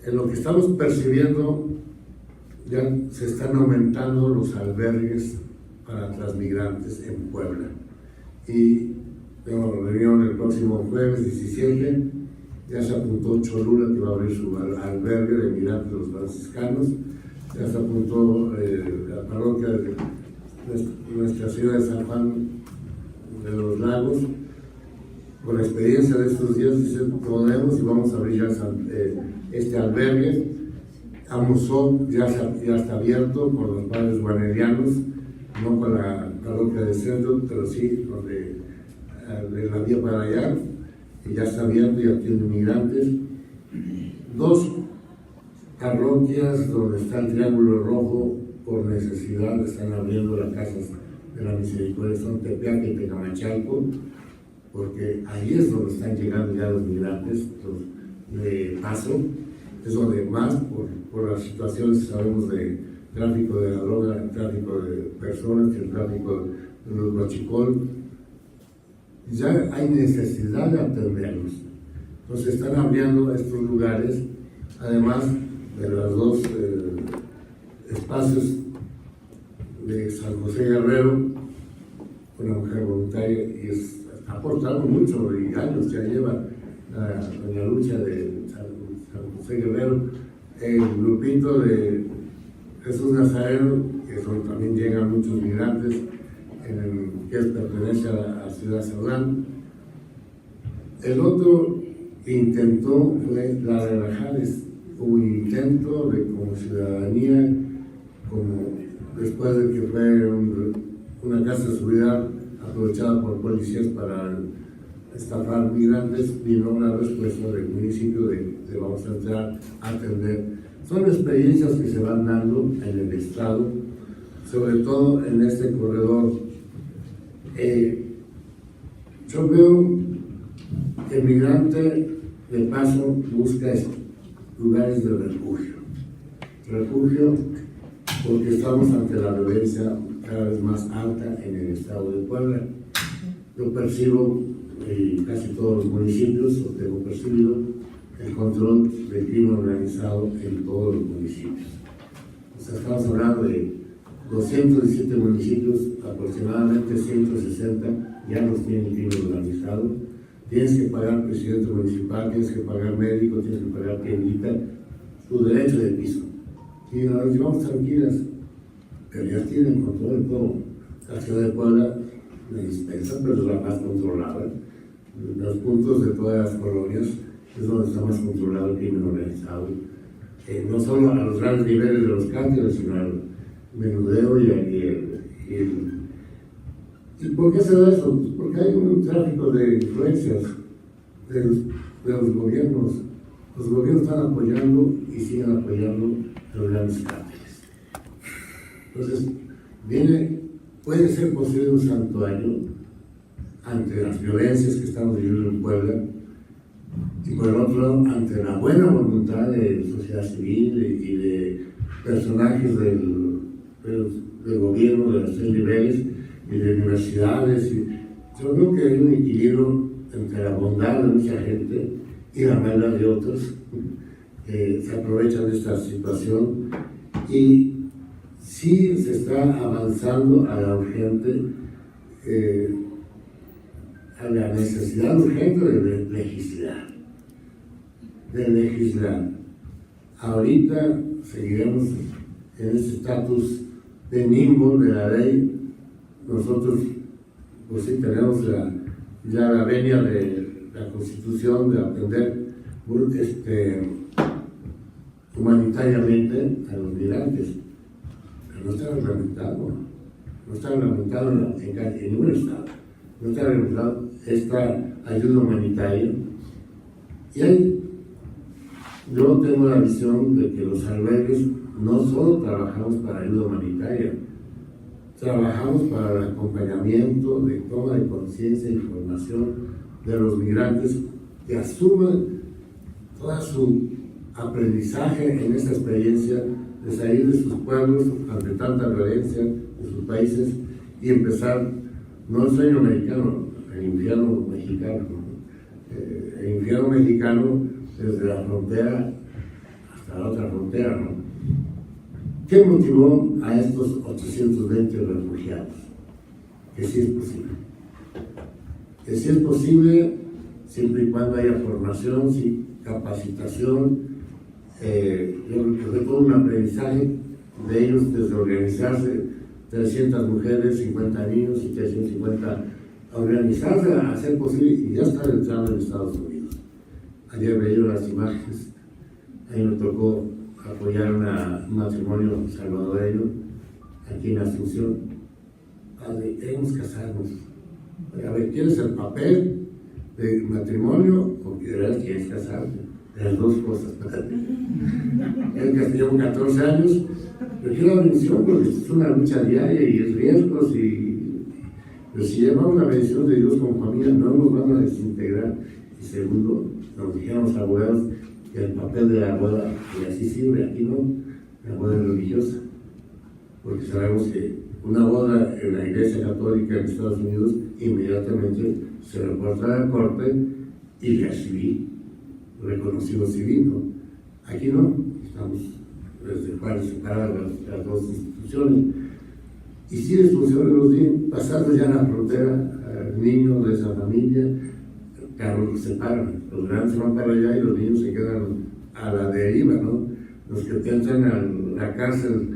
Speaker 5: En lo que estamos percibiendo, ya se están aumentando los albergues para transmigrantes en Puebla. Y tengo reunión el próximo jueves 17, ya se apuntó Cholula, que va a abrir su albergue de migrantes de los franciscanos, ya se apuntó la parroquia de Nuestra Señora de San Juan de los Lagos. Con la experiencia de estos días, dicen, podemos y vamos a abrir ya este albergue. Amusó ya está abierto con los padres guanerianos, no con la parroquia de centro, pero sí de la vía para allá, y ya está abierto y atiende migrantes. 2 parroquias donde está el Triángulo Rojo por necesidad están abriendo las casas de la misericordia, son Tepeaca y Tecamachalco, porque ahí es donde están llegando ya los migrantes de paso, es donde más por las situaciones sabemos de tráfico de la droga, tráfico de personas, el tráfico de los huachicol, ya hay necesidad de atenderlos. Entonces están abriendo estos lugares, además de los 2 espacios de San José Guerrero, una mujer voluntaria, y ha aportado mucho, y años ya lleva en la lucha de San José Guerrero, el grupito de Jesús Nazareno, que también llegan muchos migrantes, que pertenece a Ciudad Cerdán. El otro intentó fue la de Rajales, un intento de como ciudadanía, como después de que fue una casa de seguridad aprovechada por policías para estafar migrantes, vino una respuesta del municipio de vamos a entrar a atender. Son experiencias que se van dando en el estado, sobre todo en este corredor. Yo veo que el migrante de paso busca lugares de refugio porque estamos ante la violencia cada vez más alta en el estado de Puebla. Yo percibo, en casi todos los municipios, o tengo percibido, el control del crimen organizado en todos los municipios. O sea, estamos hablando de 217 municipios, aproximadamente 160 ya los tienen crimen organizado. Tienes que pagar presidente municipal, tienes que pagar médico, tienes que pagar tiendita, tu derecho de piso. Y nos llevamos tranquilas, pero ya tienen control de todo. La ciudad de Puebla la dispensa, pero es la más controlada. Los puntos de todas las colonias es donde está más controlado el crimen organizado. No solo a los grandes niveles de los cárteles, sino al menudeo ¿Y por qué se da eso? Pues porque hay un tráfico de influencias de los gobiernos. Los gobiernos están apoyando y siguen apoyando a los grandes cárteles. Entonces, puede ser posible un santuario ante las violencias que estamos viviendo en Puebla, y por el otro lado, ante la buena voluntad de sociedad civil y de personajes del gobierno de los 3 niveles y de universidades. Yo creo que hay un equilibrio entre la bondad de mucha gente y la maldad de otros que se aprovechan de esta situación, y sí se está avanzando a la urgente, a la necesidad urgente de legislar. Ahorita seguiremos en este estatus de limbo de la ley. Nosotros, pues sí, tenemos ya la venia de la Constitución de atender humanitariamente a los migrantes, pero no está reglamentado en ningún estado, no está reglamentado esta ayuda humanitaria. Y yo tengo la visión de que los albergues no solo trabajamos para ayuda humanitaria, trabajamos para el acompañamiento de toma de conciencia e información de los migrantes que asuman todo su aprendizaje en esta experiencia de salir de sus pueblos ante tanta violencia de sus países y empezar, no el sueño americano, el infierno mexicano, ¿no? El infierno mexicano desde la frontera hasta la otra frontera, ¿no? ¿Qué motivó a estos 820 refugiados? Que sí es posible. Que sí es posible siempre y cuando haya formación, sí, capacitación. Yo creo que fue todo un aprendizaje de ellos desde organizarse, 300 mujeres, 50 niños y 350 organizarse a hacer posible y ya estar entrando en Estados Unidos. Ayer veía las imágenes, a mí me tocó apoyar un matrimonio salvadoreño aquí en Asunción. Padre, queremos casarnos. A ver, ¿quieres el papel de matrimonio o quieres casarte? Las dos cosas. Llevo 14 años, pero quiero la bendición porque es una lucha diaria y es riesgos pero si llevamos la bendición de Dios como familia no nos van a desintegrar. Y segundo, nos dijeron los abogados que el papel de la boda, y así sirve, aquí no, la boda religiosa, porque sabemos que una boda en la Iglesia Católica en Estados Unidos inmediatamente se reporta a la corte y ya civil, reconocido civil, ¿no? Aquí no, estamos desde cuales separadas las dos instituciones. Y si les funciona los días, pasando ya la frontera, niños de esa familia, claro, los separan, los grandes se van para allá y los niños se quedan a la deriva, ¿no? Los que entran a la cárcel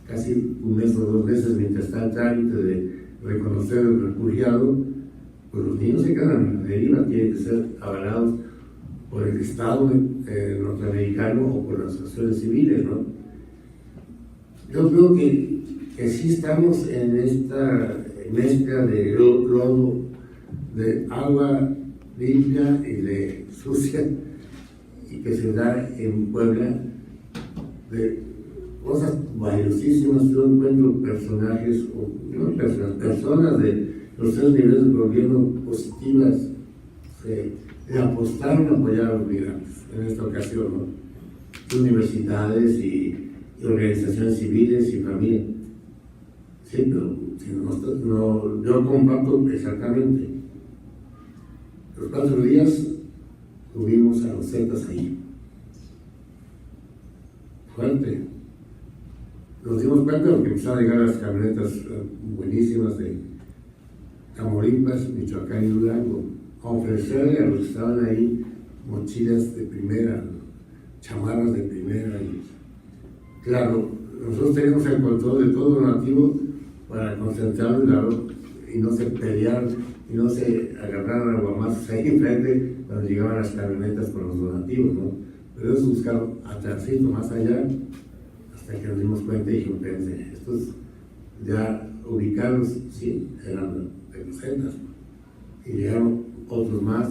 Speaker 5: casi un mes o 2 meses mientras está el trámite de reconocer el refugiado, pues los niños se quedan a la deriva, tienen que ser avalados por el Estado norteamericano o por las asociaciones civiles, ¿no? Yo creo que sí estamos en esta mezcla de lodo, de agua limpia y de sucia, y que se da en Puebla, de cosas valiosísimas. Yo encuentro personajes, o no personas de los 3 niveles de gobierno positivas, de apostaron a apoyar a los migrantes en esta ocasión, ¿no? Universidades y organizaciones civiles y familia. Sí, pero si no, yo comparto exactamente. Los 4 días tuvimos a los Zetas ahí. Fuerte. Nos dimos cuenta de que empezaron a llegar las camionetas buenísimas de Tamaulipas, Michoacán y Durango, a ofrecerle a los que estaban ahí mochilas de primera, chamarras de primera. Y, claro, nosotros teníamos el control de todo donativo para concentrarlo y no se pelearan y no se agarraran a guamazos ahí enfrente cuando llegaban las camionetas con los donativos, ¿no? Pero ellos buscaron atrásito más allá hasta que nos dimos cuenta y dijimos, estos ya ubicados, sí, eran de los Zetas, y llegaron otros más.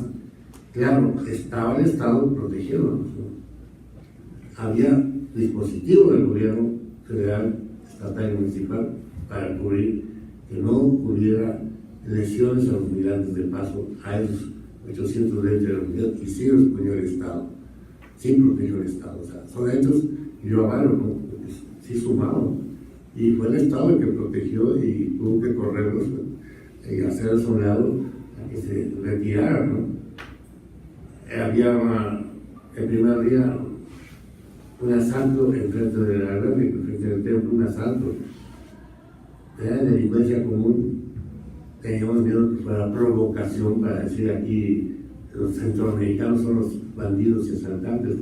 Speaker 5: Claro, estaba el Estado protegido, ¿no? Había dispositivo del gobierno federal, estatal y municipal para cubrir que no hubiera lesiones a los migrantes de paso, a esos 820 refugiados, y sí los ponió el Estado, sí protegió el Estado. O sea, son hechos y yo avalo, ¿no? Sí sumaron, y fue el Estado el que protegió y tuvo que correrlos y hacer a su lado a que se retiraran, ¿no? Había el primer día un asalto enfrente de la Albergue, enfrente del templo, un asalto. Era delincuencia común. Teníamos miedo que fuera provocación para decir aquí los centroamericanos son los bandidos y asaltantes.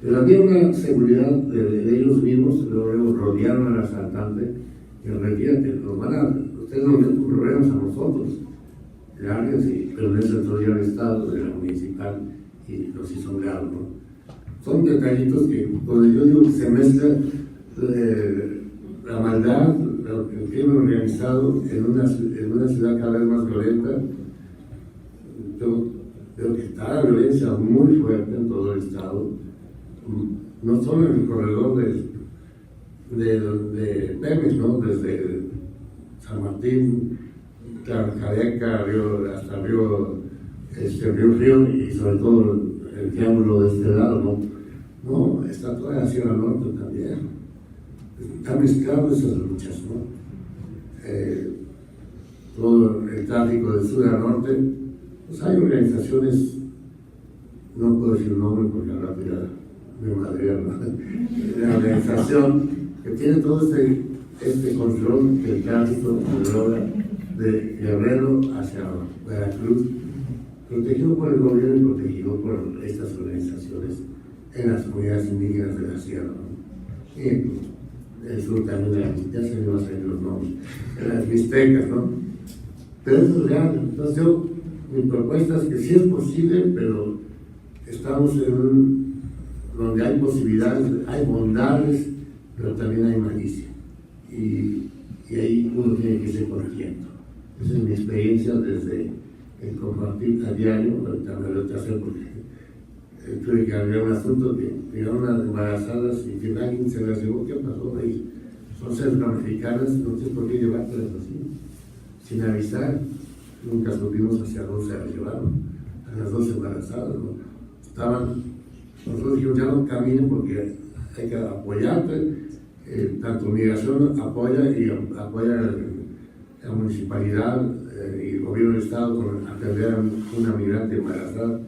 Speaker 5: Pero había una seguridad de ellos mismos, luego rodearon al asaltante y retírate, ustedes nos meten problemas a nosotros. Lárguense, pero en eso entró ya el Estado, de la municipal, y los hizo un lado, ¿no? Son detallitos que, donde yo digo que se mezcla la maldad, el crimen organizado en una ciudad cada vez más violenta. Yo creo que está la violencia muy fuerte en todo el estado, no solo en el corredor de Pemex, ¿no? Desde San Martín, Careca, hasta Río Frío y sobre todo el triángulo de este lado, ¿no? No, está toda la Sierra Norte también. Están mezcladas esas luchas, ¿no? Todo el tráfico de sur a norte, pues hay organizaciones, no puedo decir el nombre porque ahora ya me madrea la organización que tiene todo este control del tráfico de droga de Guerrero hacia Veracruz, protegido por el gobierno y protegido por estas organizaciones en las comunidades indígenas de la sierra, ¿no? Y el sur también, ya se me van a salir los nombres, en las mixtecas, ¿no? Pero eso es real. Entonces mi propuesta es que sí es posible, pero estamos donde hay posibilidades, hay bondades, pero también hay malicia. Y ahí uno tiene que irse corrigiendo. Esa es mi experiencia desde el compartir a diario, ahorita me lo voy a hacer porque tuve que arreglar un asunto que llegaron unas embarazadas y que alguien se las llevó. ¿Qué pasó ahí? Son centroamericanas, no sé por qué llevártelas así, sin avisar. Nunca supimos hacia dónde se las llevaron, a las dos embarazadas, ¿no? Nosotros dijimos, ya no caminen porque hay que apoyarte, tanto migración apoya y apoya la municipalidad y el gobierno del estado con atender a una migrante embarazada,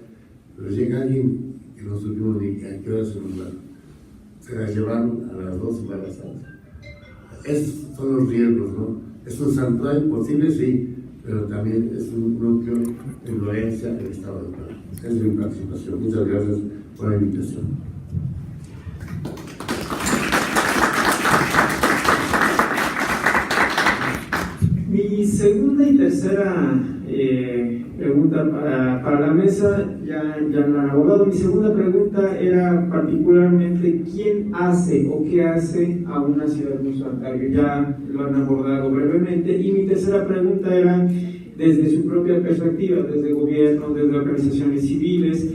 Speaker 5: pero llega alguien que no supimos ni a qué hora se las llevaron a las dos embarazadas. Esos son los riesgos, ¿no? Es un santuario posible, sí, pero también es un núcleo de violencia del Estado de Puebla. Esa es mi participación. Muchas gracias por la invitación.
Speaker 1: Mi segunda y tercera pregunta para la mesa ya la han abordado. Mi segunda pregunta era particularmente quién hace o qué hace a una ciudad como Santario. Ya lo han abordado brevemente. Y mi tercera pregunta era desde su propia perspectiva, desde el gobierno, desde organizaciones civiles,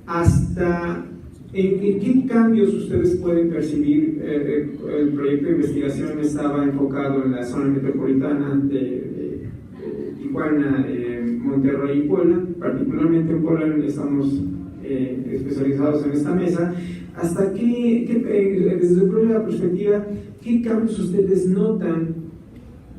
Speaker 1: hasta ¿en qué cambios ustedes pueden percibir? El proyecto de investigación estaba enfocado en la zona metropolitana de Tijuana, Monterrey y Puebla. Particularmente en Puebla estamos especializados en esta mesa. ¿Hasta desde su propia perspectiva, qué cambios ustedes notan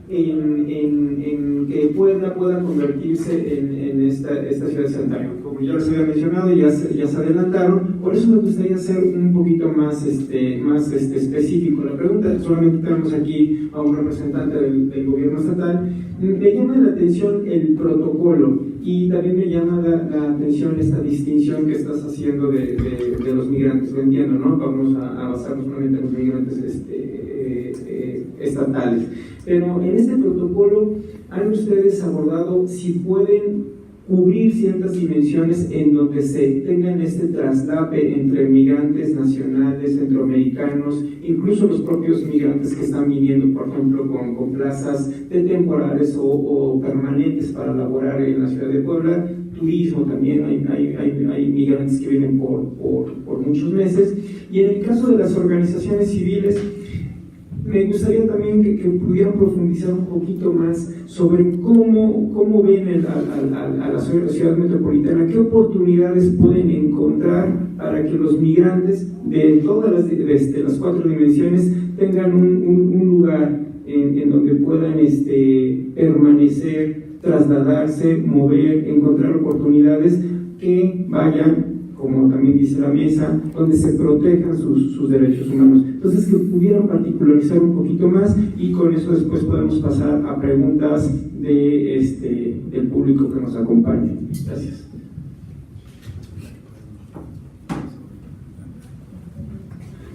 Speaker 1: en que Puebla pueda convertirse en esta ciudad de Santario? Como ya les había mencionado, ya se adelantaron, por eso me gustaría ser un poquito más específico. La pregunta, solamente tenemos aquí a un representante del gobierno estatal. Me llama la atención el protocolo y también me llama la atención esta distinción que estás haciendo de los migrantes. Lo entiendo, ¿no? Vamos a basarnos solamente en los migrantes estatales. Pero en este protocolo, ¿han ustedes abordado si pueden cubrir ciertas dimensiones en donde se tengan este traslape entre migrantes nacionales, centroamericanos, incluso los propios migrantes que están viniendo, por ejemplo, con plazas de temporales o permanentes para laborar en la ciudad de Puebla? Turismo también, hay migrantes que vienen por muchos meses. Y en el caso de las organizaciones civiles, me gustaría también que pudieran profundizar un poquito más sobre cómo ven a la ciudad metropolitana, qué oportunidades pueden encontrar para que los migrantes de todas las cuatro dimensiones tengan un lugar en donde puedan permanecer, trasladarse, mover, encontrar oportunidades que vayan, como también dice la mesa, donde se protejan sus derechos humanos. Entonces, que pudieran particularizar un poquito más y con eso después podemos pasar a preguntas del público que nos acompaña. Gracias.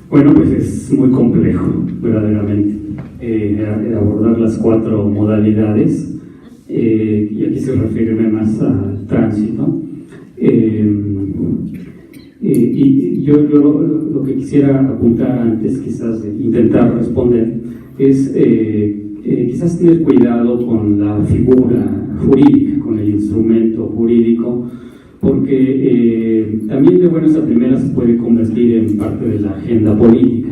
Speaker 2: Bueno, pues es muy complejo, verdaderamente, abordar las cuatro modalidades, y aquí se refiere más al tránsito. Y yo lo que quisiera apuntar antes, quizás de intentar responder, es quizás tener cuidado con la figura jurídica, con el instrumento jurídico, porque también de buenas a primeras se puede convertir en parte de la agenda política.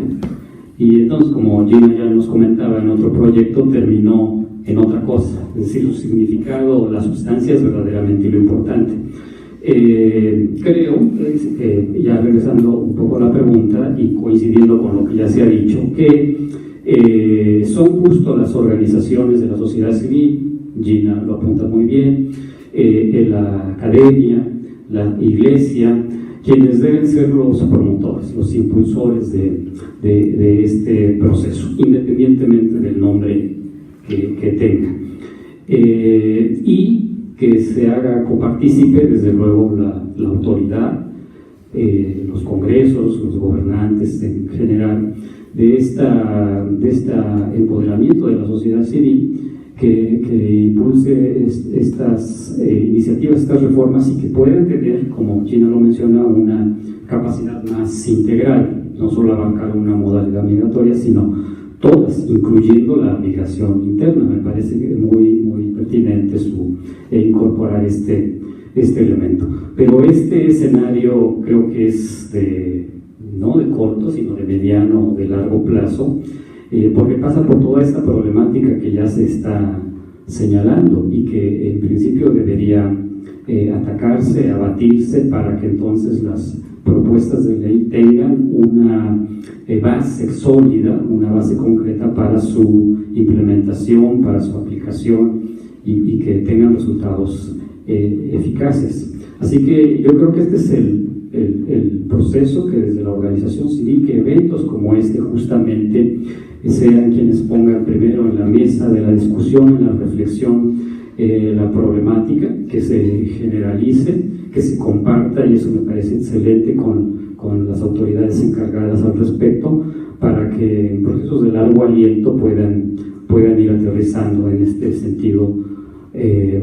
Speaker 2: Y entonces, como Gina ya nos comentaba en otro proyecto, terminó en otra cosa, es decir, su significado, la sustancia es verdaderamente lo importante. Creo, ya regresando un poco a la pregunta y coincidiendo con lo que ya se ha dicho, que son justo las organizaciones de la sociedad civil, Gina lo apunta muy bien, la academia, la iglesia, quienes deben ser los promotores, los impulsores de este proceso, independientemente del nombre que tenga. Y que se haga copartícipe, desde luego, la autoridad, los congresos, los gobernantes en general, de este empoderamiento de la sociedad civil, que impulse estas iniciativas, estas reformas, y que puedan tener, como Gina lo menciona, una capacidad más integral, no solo abarcar una modalidad migratoria, sino todas, incluyendo la migración interna. Me parece muy pertinente incorporar este elemento. Pero este escenario creo que es no de corto, sino de mediano o de largo plazo, porque pasa por toda esta problemática que ya se está señalando y que en principio debería atacarse, abatirse, para que entonces las propuestas de ley tengan una base sólida, una base concreta para su implementación, para su aplicación, y que tengan resultados eficaces. Así que yo creo que este es el proceso, que desde la organización civil, que eventos como este justamente sean quienes pongan primero en la mesa de la discusión, en la reflexión, la problemática, que se generalice, que se comparta, y eso me parece excelente con las autoridades encargadas al respecto, para que en procesos de largo aliento puedan ir aterrizando en este sentido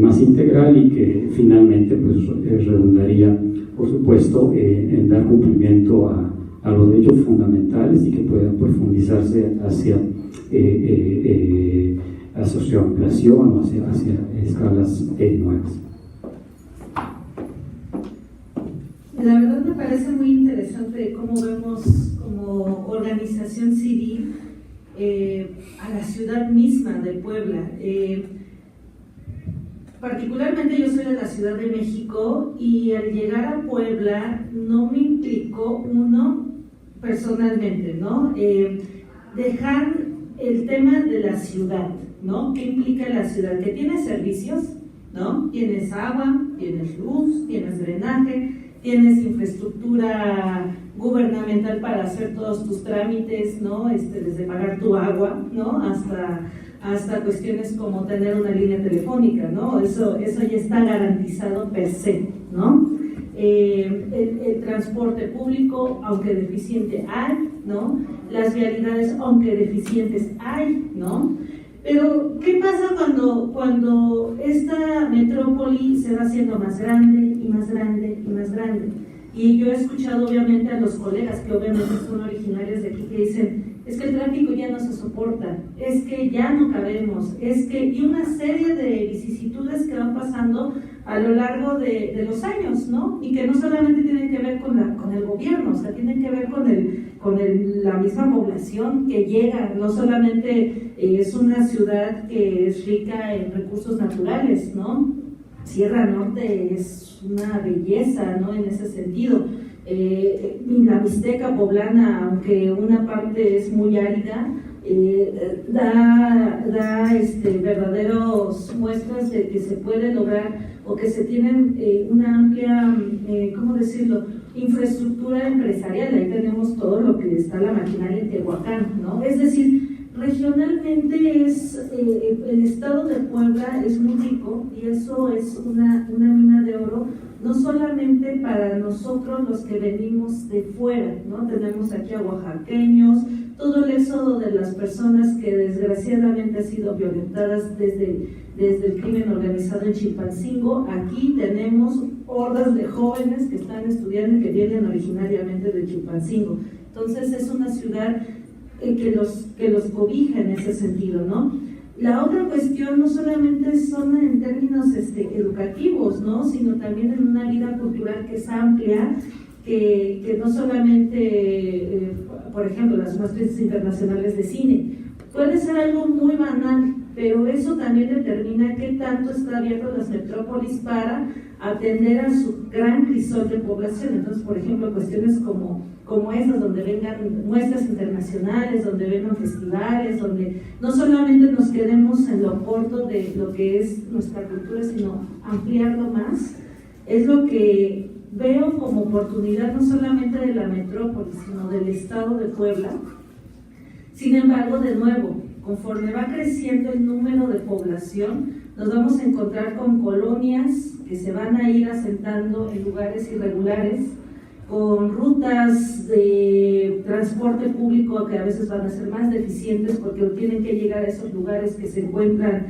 Speaker 2: más integral, y que finalmente pues redundaría, por supuesto, en dar cumplimiento a los derechos fundamentales, y que puedan profundizarse hacia asociación o hacia escalas nuevas.
Speaker 3: La verdad me parece muy interesante cómo vemos como organización civil a la ciudad misma de Puebla. Particularmente yo soy de la Ciudad de México, y al llegar a Puebla no me implicó personalmente, ¿no? Dejar el tema de la ciudad, ¿no? ¿Qué implica la ciudad? Que tiene servicios, ¿no? Tienes agua, tienes luz, tienes drenaje, tienes infraestructura gubernamental para hacer todos tus trámites, ¿no? Desde pagar tu agua, ¿no? Hasta cuestiones como tener una línea telefónica, ¿no? Eso ya está garantizado per se, ¿no? El transporte público, aunque deficiente, hay, ¿no? Las vialidades, aunque deficientes, hay, ¿no? Pero, ¿qué pasa cuando esta metrópoli se va haciendo más grande y más grande y más grande? Y yo he escuchado obviamente a los colegas que obviamente son originarios de aquí, que dicen: es que el tráfico ya no se soporta, es que ya no cabemos, y una serie de vicisitudes que van pasando a lo largo de los años, ¿no? Y que no solamente tienen que ver con el gobierno, o sea, tienen que ver con la misma población que llega. No solamente es una ciudad que es rica en recursos naturales, ¿no? Sierra Norte es una belleza, ¿no? En ese sentido. La Mixteca poblana, aunque una parte es muy árida, da verdaderos muestras de que se puede lograr, o que se tienen una amplia, ¿cómo decirlo?, infraestructura empresarial. Ahí tenemos todo lo que está la maquinaria en Tehuacán, ¿no? Es decir, regionalmente el estado de Puebla es muy rico, y eso es una mina de oro, no solamente para nosotros los que venimos de fuera, ¿no? Tenemos aquí a oaxaqueños, todo el éxodo de las personas que desgraciadamente han sido violentadas desde el crimen organizado en Chilpancingo. Aquí tenemos hordas de jóvenes que están estudiando y que vienen originariamente de Chilpancingo. Entonces es una ciudad que los cobija en ese sentido, ¿no? La otra cuestión no solamente son en términos educativos, ¿no? Sino también en una vida cultural que es amplia, que no solamente, por ejemplo, las muestras internacionales de cine. Puede ser algo muy banal, pero eso también determina qué tanto está abierto las metrópolis para atender a su gran crisol de población. Entonces, por ejemplo, cuestiones como estas, donde vengan muestras internacionales, donde vengan festivales, donde no solamente nos quedemos en lo corto de lo que es nuestra cultura, sino ampliarlo más, es lo que veo como oportunidad no solamente de la metrópolis, sino del estado de Puebla. Sin embargo, de nuevo, conforme va creciendo el número de población, nos vamos a encontrar con colonias que se van a ir asentando en lugares irregulares, con rutas de transporte público que a veces van a ser más deficientes porque tienen que llegar a esos lugares que se encuentran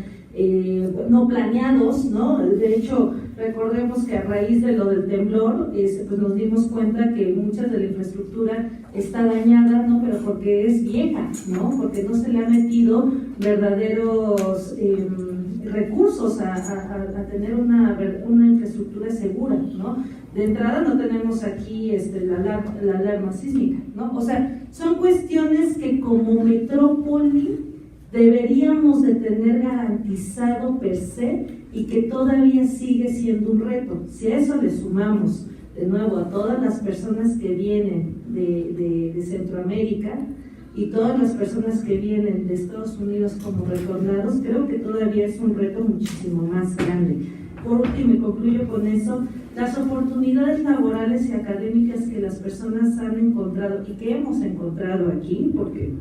Speaker 3: no planeados, ¿no? De hecho, recordemos que a raíz de lo del temblor, pues nos dimos cuenta que mucha de la infraestructura está dañada, ¿no? Pero porque es vieja, ¿no? Porque no se le ha metido verdaderos recursos a tener una infraestructura segura, ¿no? De entrada no tenemos aquí la alarma sísmica, ¿no? O sea, son cuestiones que como metrópoli deberíamos de tener garantizado per se y que todavía sigue siendo un reto. Si a eso le sumamos de nuevo a todas las personas que vienen de Centroamérica y todas las personas que vienen de Estados Unidos como retornados, creo que todavía es un reto muchísimo más grande. Por último, y concluyo con eso, las oportunidades laborales y académicas que las personas han encontrado y que hemos encontrado aquí, porque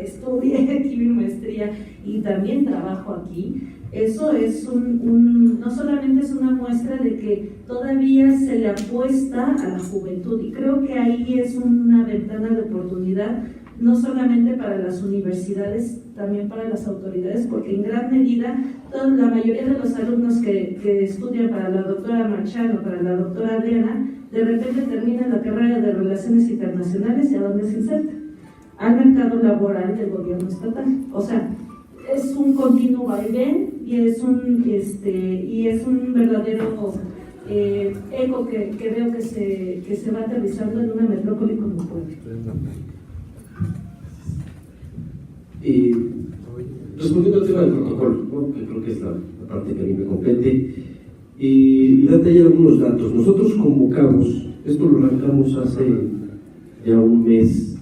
Speaker 3: estudié aquí mi maestría y también trabajo aquí, eso es no solamente es una muestra de que todavía se le apuesta a la juventud, y creo que ahí es una ventana de oportunidad, no solamente para las universidades, también para las autoridades, porque en gran medida la mayoría de los alumnos que estudian para la doctora Marchano, para la doctora Adriana, de repente terminan la carrera de Relaciones Internacionales y ¿a dónde se insertan? Al mercado laboral del gobierno estatal. O sea, es un continuo vaivén y es un verdadero eco que veo que se va aterrizando en una metrópoli como Puebla.
Speaker 4: Respondiendo al tema del protocolo, ¿no? Que creo que es la parte que a mí me compete, y date ya algunos datos. Nosotros convocamos, esto lo arrancamos hace ya un mes,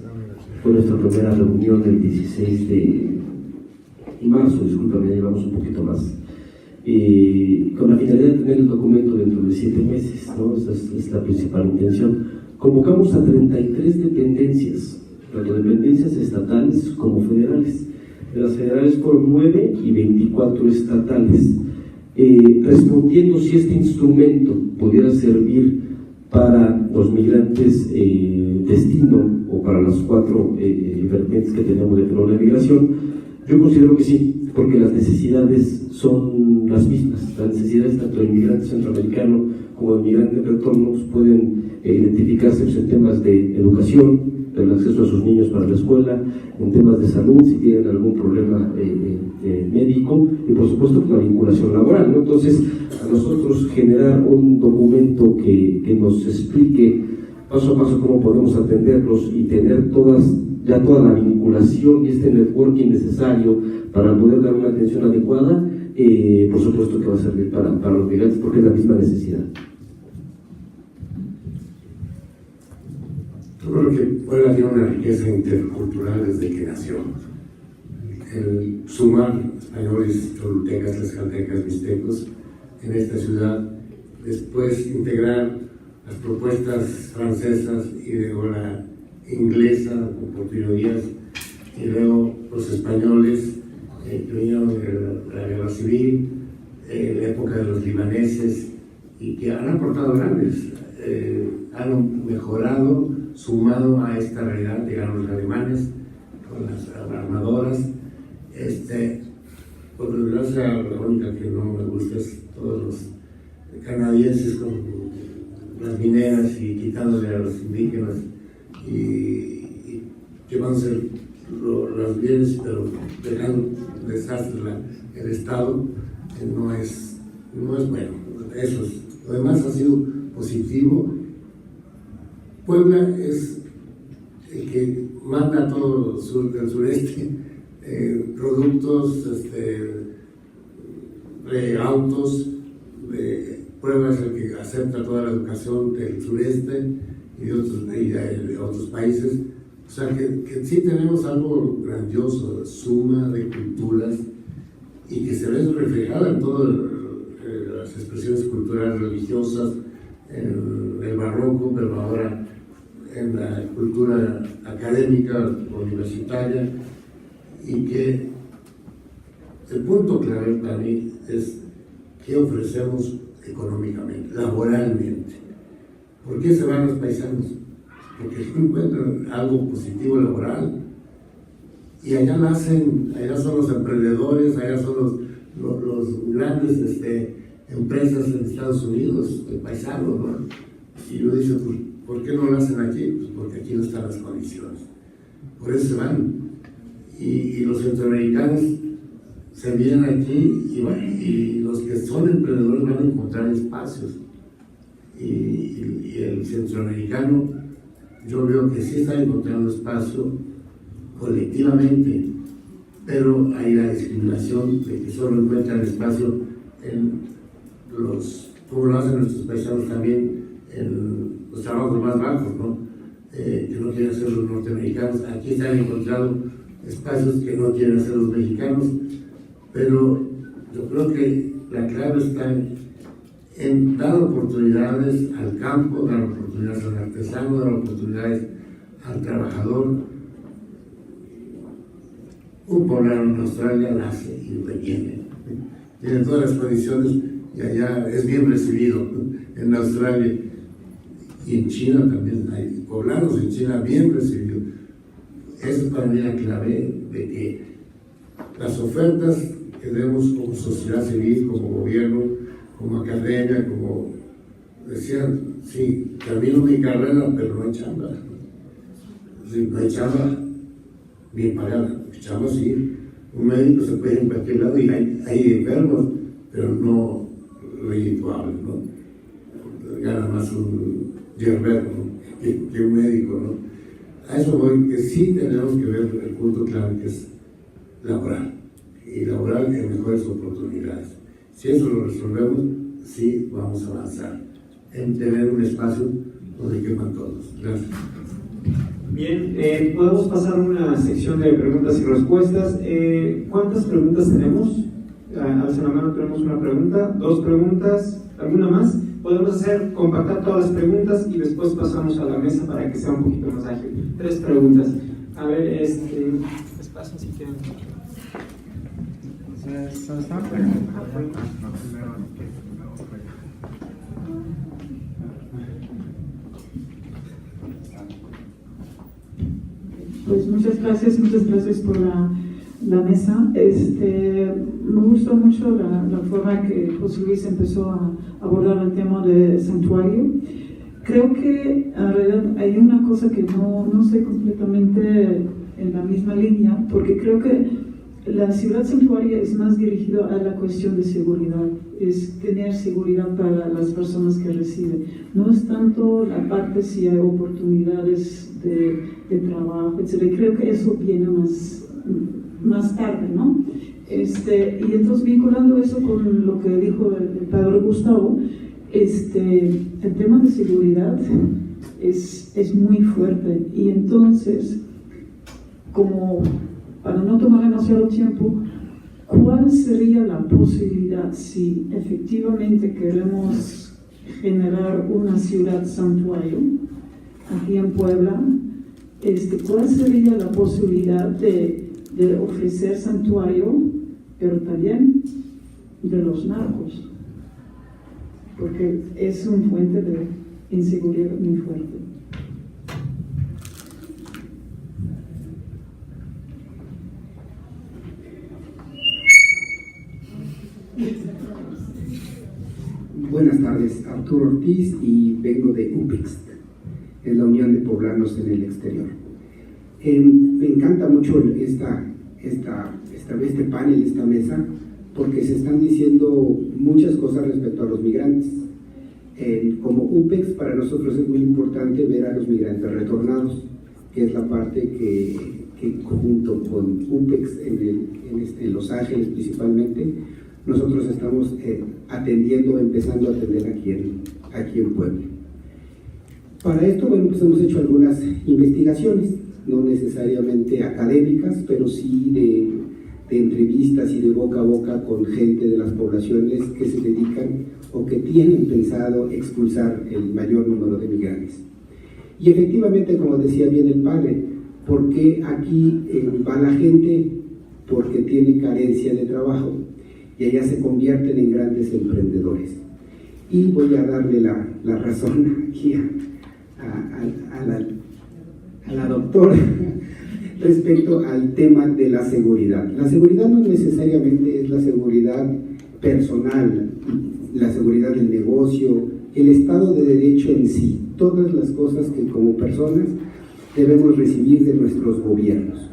Speaker 4: fue nuestra primera reunión el 16 de marzo, discúlpame, ya llevamos un poquito más, con la finalidad de tener el documento dentro de 7 meses, ¿no? Esa es la principal intención. Convocamos a 33 dependencias, tanto dependencias estatales como federales. De las federales fueron 9 y 24 estatales, respondiendo si este instrumento pudiera servir para los migrantes destino o para las 4 vertientes que tenemos dentro de la migración. Yo considero que sí, porque las necesidades son las mismas. Las necesidades tanto del migrante centroamericano como del migrante de retorno pueden identificarse en temas de educación, el acceso a sus niños para la escuela, en temas de salud, si tienen algún problema médico, y por supuesto la vinculación laboral, ¿no? Entonces, a nosotros generar un documento que nos explique paso a paso cómo podemos atenderlos y tener toda la vinculación y este networking necesario para poder dar una atención adecuada, por supuesto que va a servir para los migrantes porque es la misma necesidad.
Speaker 5: Yo creo que Puebla tiene una riqueza intercultural desde que nació. El sumar españoles, toltecas, tlaxcaltecas, mixtecos en esta ciudad, después integrar las propuestas francesas y luego la inglesa con portuguías, y luego los españoles que vinieron de la guerra civil, la época de los libaneses, y que han aportado grandes, han mejorado, sumado a esta realidad. Llegaron los alemanes con las armadoras, por desgracia la única que no me gusta es todos los canadienses con las mineras y quitándole a los indígenas y llevándose los bienes, pero dejando desastre el Estado, no es bueno. Lo demás ha sido positivo. Puebla es el que manda a todo el sur del sureste productos, autos, pruebas el que acepta toda la educación del sureste y de otros países. O sea que sí tenemos algo grandioso, suma de culturas, y que se ve reflejada en todas las expresiones culturales religiosas, en el barroco, pero ahora en la cultura académica, universitaria, y que el punto clave para mí es qué ofrecemos económicamente, laboralmente. ¿Por qué se van los paisanos? Porque no encuentran algo positivo laboral, y allá nacen, allá son los emprendedores, allá son los grandes empresas en Estados Unidos, el paisano, ¿no? Y yo digo, pues, ¿por qué no lo hacen aquí? Pues porque aquí no están las condiciones, por eso se van. Y los centroamericanos se vienen aquí y los que son emprendedores van a encontrar espacios. Y el centroamericano, yo veo que sí está encontrando espacio colectivamente, pero hay la discriminación de que solo encuentran espacio en como lo hacen nuestros paisanos también, en los trabajos más bajos, ¿no? Que no quieren hacer los norteamericanos. Aquí se han encontrado espacios que no quieren hacer los mexicanos, pero yo creo que la clave está en dar oportunidades al campo, dar oportunidades al artesano, dar oportunidades al trabajador. Un poblano en Australia nace y reviene, tiene todas las condiciones y allá es bien recibido en Australia. Y en China también hay poblanos en China bien recibidos. Eso para mí es la clave de que las ofertas que demos como sociedad civil, como gobierno, como academia, como decían, sí, termino mi carrera, pero no hay chamba. Sí, no hay chamba bien pagada. Chamba sí, un médico se puede ir en cualquier lado y hay enfermos, pero no redituable, ¿no? Gana más un hierbero, ¿no? que un médico, ¿no? A eso voy, que sí tenemos que ver el punto clave que es laboral, y laboral en mejores oportunidades. Si eso lo resolvemos, sí vamos a avanzar en tener un espacio donde quepan todos. Gracias.
Speaker 1: Bien, podemos pasar a una sección de preguntas y respuestas. ¿Cuántas preguntas tenemos? Alza la mano, tenemos una pregunta, 2 preguntas, ¿alguna más? Podemos compactar todas las preguntas y después pasamos a la mesa para que sea un poquito más ágil. 3 preguntas. A ver, espacio si quieren.
Speaker 6: Pues muchas gracias por la mesa. Me gustó mucho la forma que José Luis empezó a abordar el tema de santuario. Creo que en realidad hay una cosa que no estoy completamente en la misma línea, porque creo que la ciudad santuaria es más dirigida a la cuestión de seguridad, es tener seguridad para las personas que residen. No es tanto la parte si hay oportunidades de trabajo, etc. Creo que eso viene más tarde, ¿no? Y entonces vinculando eso con lo que dijo el padre Gustavo, el tema de seguridad es muy fuerte, y entonces, como para no tomar demasiado tiempo, ¿cuál sería la posibilidad si efectivamente queremos generar una ciudad santuario aquí en Puebla? ¿Cuál sería la posibilidad de ofrecer santuario, pero también de los narcos? Porque es una fuente de inseguridad muy fuerte.
Speaker 7: Buenas tardes, Arturo Ortiz, y vengo de UPEX, es la Unión de Poblanos en el Exterior. Me encanta mucho este panel, esta mesa, porque se están diciendo muchas cosas respecto a los migrantes. Como UPEX, para nosotros es muy importante ver a los migrantes retornados, que es la parte que que junto con UPEX en Los Ángeles principalmente, nosotros estamos empezando a atender aquí en Puebla. Para esto, bueno, pues hemos hecho algunas investigaciones, no necesariamente académicas, pero sí de entrevistas y de boca a boca con gente de las poblaciones que se dedican o que tienen pensado expulsar el mayor número de migrantes. Y efectivamente, como decía bien el padre, ¿por qué aquí va la gente? Porque tiene carencia de trabajo y allá se convierten en grandes emprendedores. Y voy a darle la razón aquí a la doctora respecto al tema de la seguridad. La seguridad no necesariamente es la seguridad personal, la seguridad del negocio, el Estado de Derecho en sí, todas las cosas que como personas debemos recibir de nuestros gobiernos.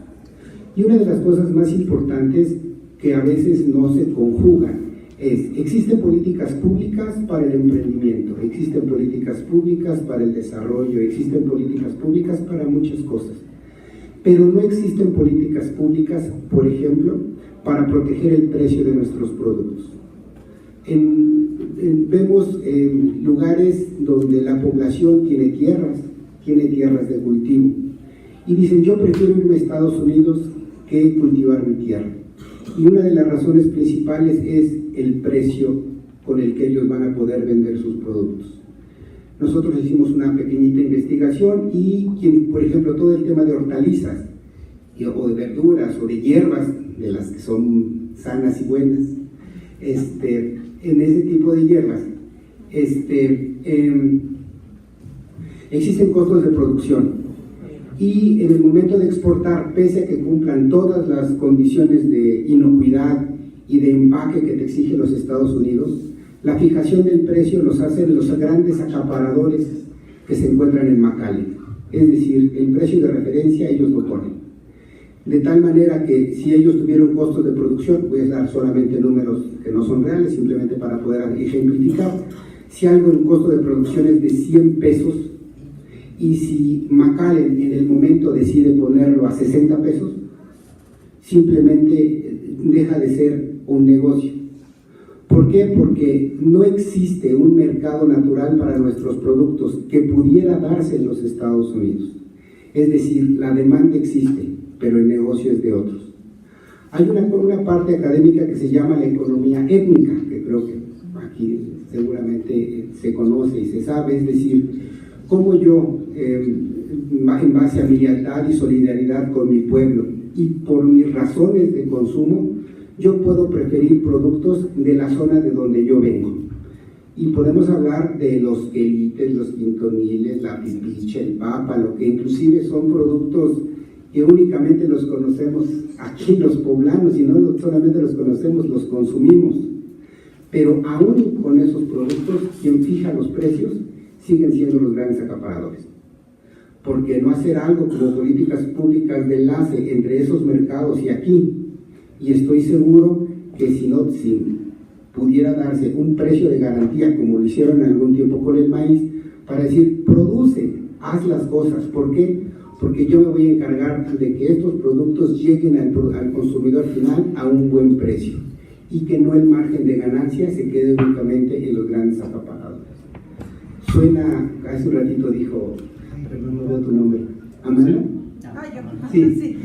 Speaker 7: Y una de las cosas más importantes que a veces no se conjugan existen políticas públicas para el emprendimiento, existen políticas públicas para el desarrollo, existen políticas públicas para muchas cosas, pero no existen políticas públicas, por ejemplo, para proteger el precio de nuestros productos. Vemos lugares donde la población tiene tierras de cultivo, y dicen, yo prefiero irme a Estados Unidos que cultivar mi tierra. Y una de las razones principales es el precio con el que ellos van a poder vender sus productos. Nosotros hicimos una pequeñita investigación y, por ejemplo, todo el tema de hortalizas o de verduras o de hierbas, de las que son sanas y buenas, en ese tipo de hierbas, existen costos de producción. Y en el momento de exportar, pese a que cumplan todas las condiciones de inocuidad y de empaque que te exigen los Estados Unidos, la fijación del precio los hacen los grandes acaparadores que se encuentran en McAllen. Es decir, el precio de referencia ellos lo ponen. De tal manera que si ellos tuvieron costos de producción, voy a dar solamente números que no son reales, simplemente para poder ejemplificar, si algo en costo de producción es de 100 pesos, y si McAllen en el momento decide ponerlo a 60 pesos, simplemente deja de ser un negocio. ¿Por qué? Porque no existe un mercado natural para nuestros productos que pudiera darse en los Estados Unidos. Es decir, la demanda existe, pero el negocio es de otros. Hay una parte académica que se llama la economía étnica, que creo que aquí seguramente se conoce y se sabe, es decir, cómo yo, en base a mi lealtad y solidaridad con mi pueblo y por mis razones de consumo, yo puedo preferir productos de la zona de donde yo vengo. Y podemos hablar de los élites, los quintoniles, la pipicha, el pápalo, que inclusive son productos que únicamente los conocemos aquí los poblanos, y no solamente los conocemos, los consumimos. Pero aún con esos productos, quien fija los precios siguen siendo los grandes acaparadores. Porque no hacer algo como políticas públicas de enlace entre esos mercados y aquí, y estoy seguro que si pudiera darse un precio de garantía, como lo hicieron en algún tiempo con el maíz, para decir, produce, haz las cosas. ¿Por qué? Porque yo me voy a encargar de que estos productos lleguen al consumidor final a un buen precio, y que no el margen de ganancia se quede únicamente en los grandes acaparadores. Suena, hace un ratito dijo, perdón, no veo tu nombre, ¿Amanda? Sí,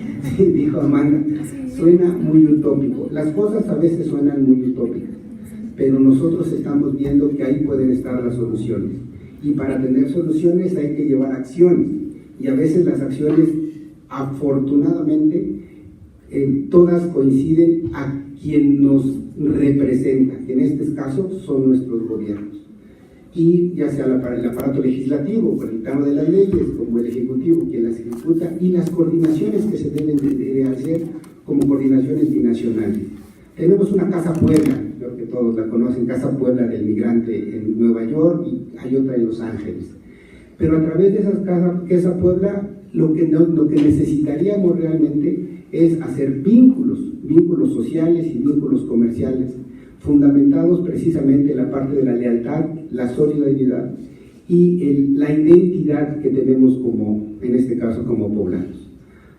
Speaker 7: dijo Amanda, suena muy utópico. Las cosas a veces suenan muy utópicas, pero nosotros estamos viendo que ahí pueden estar las soluciones. Y para tener soluciones hay que llevar acciones, y a veces las acciones, afortunadamente, todas coinciden a quien nos representa, que en este caso son nuestros gobiernos. Y ya sea el aparato legislativo, con el tema de las leyes, como el ejecutivo, quien las ejecuta, y las coordinaciones que se deben de hacer como coordinaciones binacionales. Tenemos una Casa Puebla, creo que todos la conocen, Casa Puebla del Migrante en Nueva York, y hay otra en Los Ángeles. Pero a través de esas Casa Puebla, lo que necesitaríamos realmente es hacer vínculos sociales y vínculos comerciales, fundamentados precisamente en la parte de la lealtad, la solidaridad y la identidad que tenemos como, en este caso, como poblanos.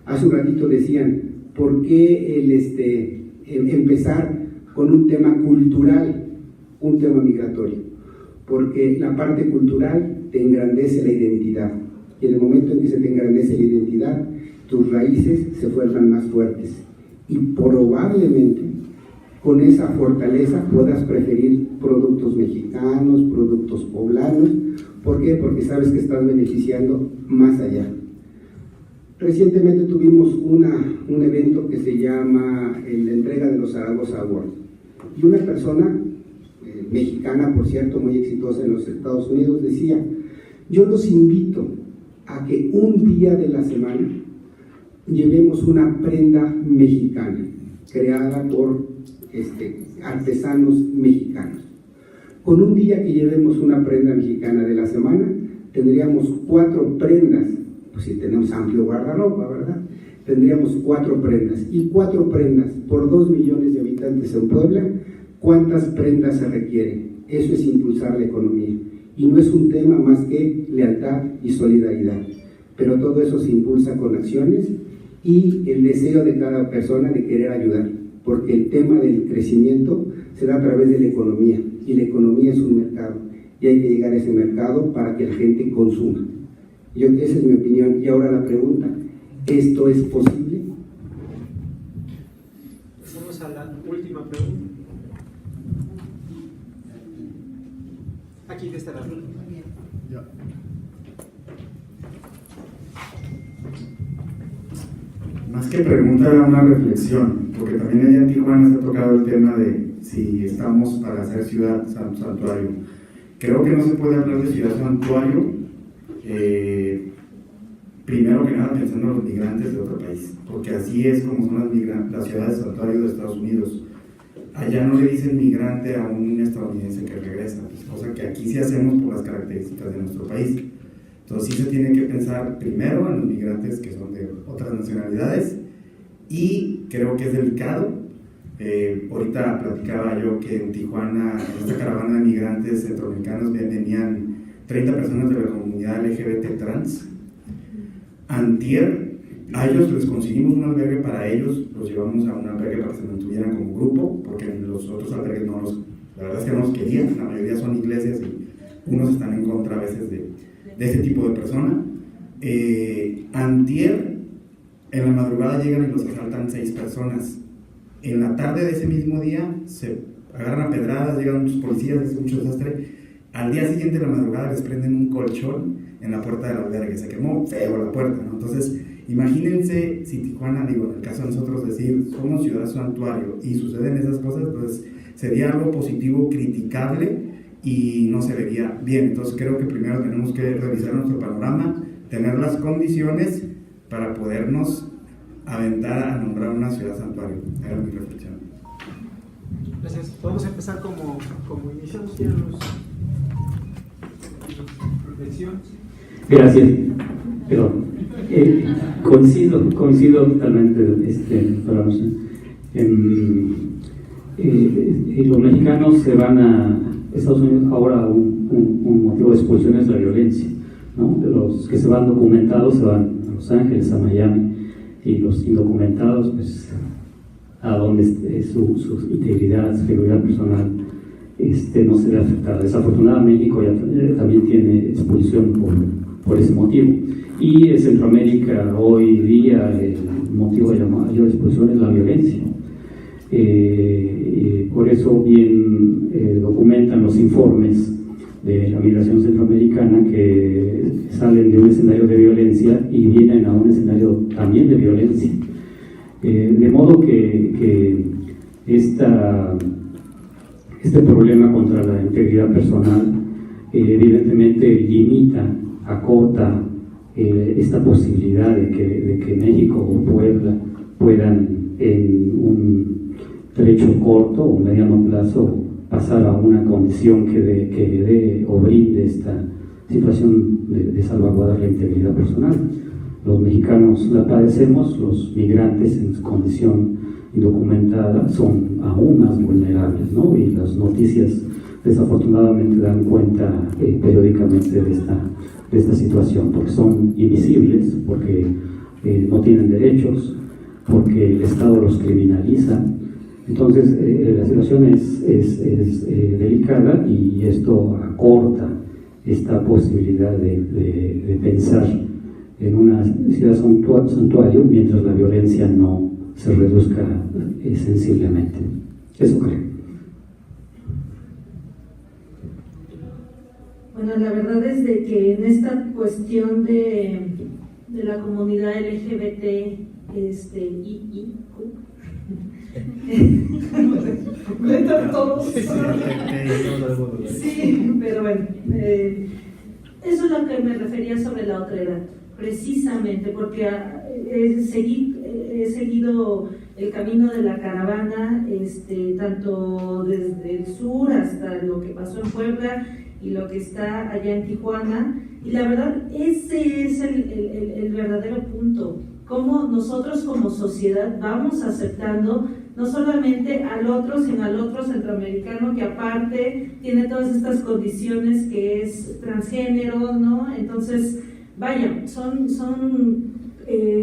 Speaker 7: Hace un ratito decían, ¿por qué empezar con un tema cultural, un tema migratorio? Porque la parte cultural te engrandece la identidad, y en el momento en que se te engrandece la identidad, tus raíces se vuelvan más fuertes, y probablemente con esa fortaleza puedas preferir productos mexicanos, productos poblanos. ¿Por qué? Porque sabes que estás beneficiando más allá. Recientemente tuvimos un evento que se llama la entrega de los Zaragoza Awards, y una persona mexicana, por cierto, muy exitosa en los Estados Unidos, decía: yo los invito a que un día de la semana llevemos una prenda mexicana creada por artesanos mexicanos. Con un día que llevemos una prenda mexicana de la semana, tendríamos 4 prendas. Pues si tenemos amplio guardarropa, ¿verdad? Tendríamos 4 prendas, y 4 prendas por 2 millones de habitantes en Puebla. ¿Cuántas prendas se requieren? Eso es impulsar la economía, y no es un tema más que lealtad y solidaridad, pero todo eso se impulsa con acciones y el deseo de cada persona de querer ayudar, porque el tema del crecimiento se da a través de la economía, y la economía es un mercado, y hay que llegar a ese mercado para que la gente consuma. Esa es mi opinión. Y ahora la pregunta: ¿esto es posible?
Speaker 1: Pasamos a la última pregunta. Aquí de este lado.
Speaker 8: Más que pregunta, era una reflexión, porque también allá en Tijuana se ha tocado el tema de si estamos para hacer ciudad santuario. Creo que no se puede hablar de ciudad santuario primero que nada pensando en los migrantes de otro país, porque así es como son las ciudades santuario de Estados Unidos. Allá no le dicen migrante a un estadounidense que regresa, cosa que aquí sí hacemos por las características de nuestro país. Entonces sí se tiene que pensar primero en los migrantes que son de otras nacionalidades, y creo que es delicado. Ahorita platicaba yo que en Tijuana, en esta caravana de migrantes centroamericanos, venían 30 personas de la comunidad LGBT trans. Antier, a ellos les conseguimos un albergue para ellos, los llevamos a un albergue para que se mantuvieran como grupo, porque los otros albergues la verdad es que no los querían, la mayoría son iglesias y unos están en contra a veces de ese tipo de persona. Antier, en la madrugada llegan y los asaltan 6 personas. En la tarde de ese mismo día se agarran a pedradas, llegan muchos policías, es mucho desastre. Al día siguiente, en la madrugada, les prenden un colchón en la puerta del albergue, se quemó feo la puerta, ¿no? Entonces, imagínense si Tijuana, digo, en el caso de nosotros decir, somos ciudad santuario y suceden esas cosas, pues sería algo positivo, criticable, y no se vería bien. Entonces creo que primero tenemos que revisar nuestro panorama, tener las condiciones para podernos aventar a nombrar una ciudad santuario. Era mi reflexión.
Speaker 1: Gracias. Podemos empezar como iniciamos ya los reflexiones.
Speaker 2: Gracias. Perdón. Coincido totalmente, los mexicanos se van a Estados Unidos. Ahora un motivo de expulsión es la violencia, ¿no? De los que se van documentados se van a Los Ángeles, a Miami, y los indocumentados, pues, a donde su integridad, su seguridad personal no se ve afectada. Desafortunadamente México ya también tiene expulsión por ese motivo. Y en Centroamérica hoy día el motivo de mayor expulsión es la violencia. Por eso bien documentan los informes de la migración centroamericana que salen de un escenario de violencia y vienen a un escenario también de violencia. De modo que este problema contra la integridad personal evidentemente limita, acota esta posibilidad de que México o Puebla puedan en un trecho corto o mediano plazo pasar a una condición que dé o brinde esta situación de salvaguardar la integridad personal. Los mexicanos la padecemos, los migrantes en su condición indocumentada son aún más vulnerables, ¿no? Y las noticias desafortunadamente dan cuenta periódicamente de esta situación, porque son invisibles, porque no tienen derechos, porque el Estado los criminaliza. Entonces, la situación es delicada y esto acorta esta posibilidad de pensar en una ciudad santuario mientras la violencia no se reduzca sensiblemente. Eso creo.
Speaker 3: Bueno, la verdad es de que en esta cuestión de la comunidad LGBT, Sí, pero bueno, eso es lo que me refería sobre la otredad, precisamente porque he seguido el camino de la caravana, tanto desde el sur hasta lo que pasó en Puebla y lo que está allá en Tijuana, y la verdad ese es el verdadero punto, cómo nosotros como sociedad vamos aceptando no solamente al otro, sino al otro centroamericano que aparte tiene todas estas condiciones, que es transgénero, ¿no? Entonces, vaya, son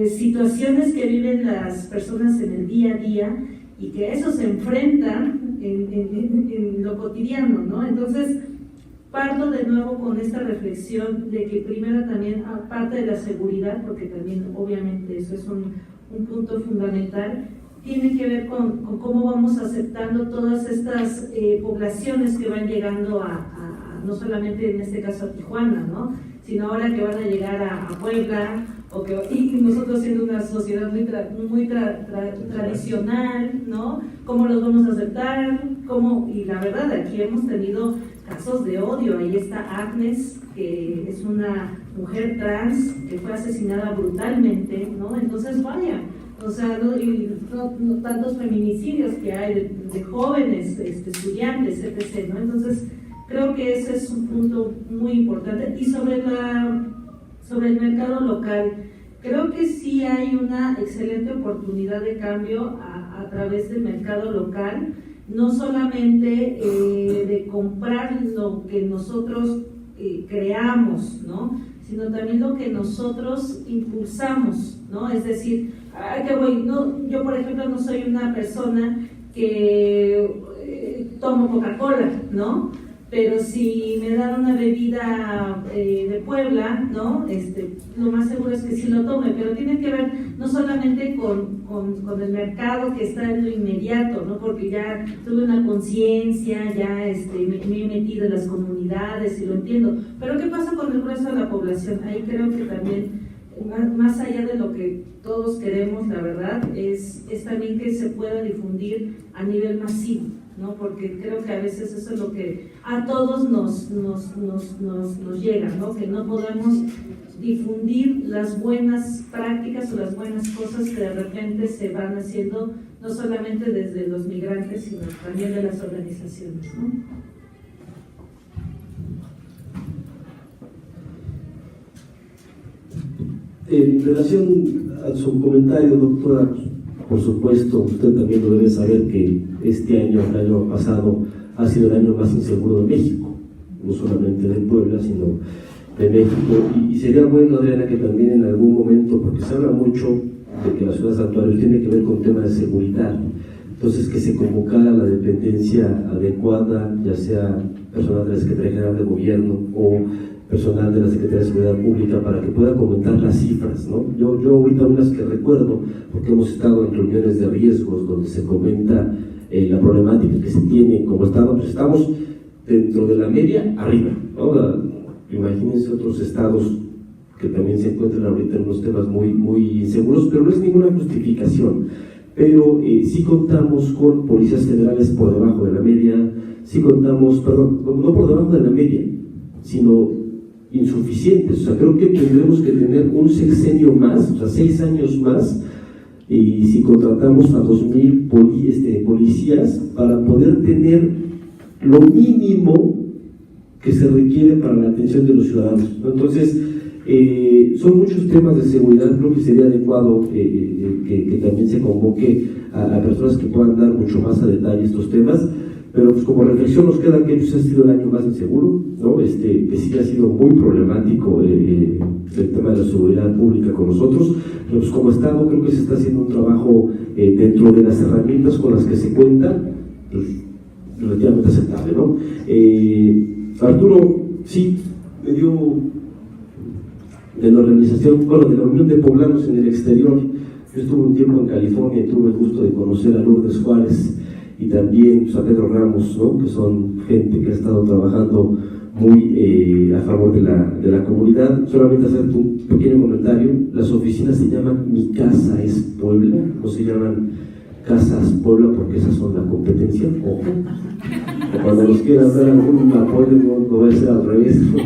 Speaker 3: situaciones que viven las personas en el día a día y que eso se enfrenta en lo cotidiano, ¿no? Entonces, parto de nuevo con esta reflexión de que primero también, aparte de la seguridad, porque también obviamente eso es un punto fundamental, tiene que ver con cómo vamos aceptando todas estas poblaciones que van llegando no solamente en este caso a Tijuana, ¿no? Sino ahora que van a llegar a Puebla, y nosotros siendo una sociedad muy tradicional, ¿no? ¿Cómo los vamos a aceptar? Y la verdad, aquí hemos tenido casos de odio. Ahí está Agnes, que es una mujer trans que fue asesinada brutalmente, ¿no? Entonces, vaya, o sea, no tantos feminicidios que hay de jóvenes, estudiantes, etc., ¿no? Entonces, creo que ese es un punto muy importante. Y sobre el mercado local, creo que sí hay una excelente oportunidad de cambio a través del mercado local, no solamente de comprar lo que nosotros creamos, ¿no? Sino también lo que nosotros impulsamos, ¿no? Es decir, yo por ejemplo no soy una persona que tomo Coca-Cola, ¿no? Pero si me dan una bebida de Puebla, ¿no? Lo más seguro es que sí lo tome, pero tiene que ver no solamente con el mercado que está en lo inmediato, ¿no? Porque ya tuve una conciencia, ya me he metido en las comunidades y lo entiendo. Pero ¿qué pasa con el grueso de la población? Ahí creo que también, más allá de lo que todos queremos, la verdad, es también que se pueda difundir a nivel masivo, ¿no? Porque creo que a veces eso es lo que a todos nos llega, ¿no? Que no podemos difundir las buenas prácticas o las buenas cosas que de repente se van haciendo, no solamente desde los migrantes, sino también de las organizaciones, ¿no?
Speaker 4: En relación a su comentario, doctora, por supuesto, usted también lo debe saber que este año, el año pasado, ha sido el año más inseguro de México, no solamente de Puebla, sino de México. Y sería bueno, Adriana, que también en algún momento, porque se habla mucho de que la ciudad de Santuario tiene que ver con temas de seguridad, entonces que se convocara la dependencia adecuada, ya sea personal de la Secretaría General de Gobierno o personal de la Secretaría de Seguridad Pública, para que pueda comentar las cifras, ¿no? Yo ahorita unas que recuerdo, porque hemos estado en reuniones de riesgos donde se comenta la problemática que se tiene, como estamos dentro de la media arriba, ¿no? Imagínense otros estados que también se encuentran ahorita en unos temas muy inseguros, pero no es ninguna justificación. Pero sí contamos con policías federales por debajo de la media, sí contamos, perdón, no por debajo de la media, sino insuficientes. O sea, creo que tendremos que tener un sexenio más, o sea, 6 años más, y si contratamos a 2,000 policías para poder tener lo mínimo que se requiere para la atención de los ciudadanos, ¿no? Entonces, son muchos temas de seguridad. Creo que sería adecuado que también se convoque a personas que puedan dar mucho más a detalle estos temas, Pero pues como reflexión nos queda que pues, ha sido el año más inseguro, ¿no? Que sí ha sido muy problemático el tema de la seguridad pública con nosotros, pero pues como Estado creo que se está haciendo un trabajo dentro de las herramientas con las que se cuenta, pues relativamente aceptable, ¿no? Arturo, sí, me dio de la organización, bueno, de la Unión de Poblanos en el Exterior. Yo estuve un tiempo en California y tuve el gusto de conocer a Lourdes Juárez y también pues, a Pedro Ramos, ¿no? Que son gente que ha estado trabajando muy a favor de la comunidad. Solamente hacer un pequeño comentario: las oficinas se llaman Mi Casa es Puebla, no se llaman Casas Puebla porque esas son la competencia, ojo. O cuando nos quieran dar algún apoyo, no va a ser al revés, ¿no?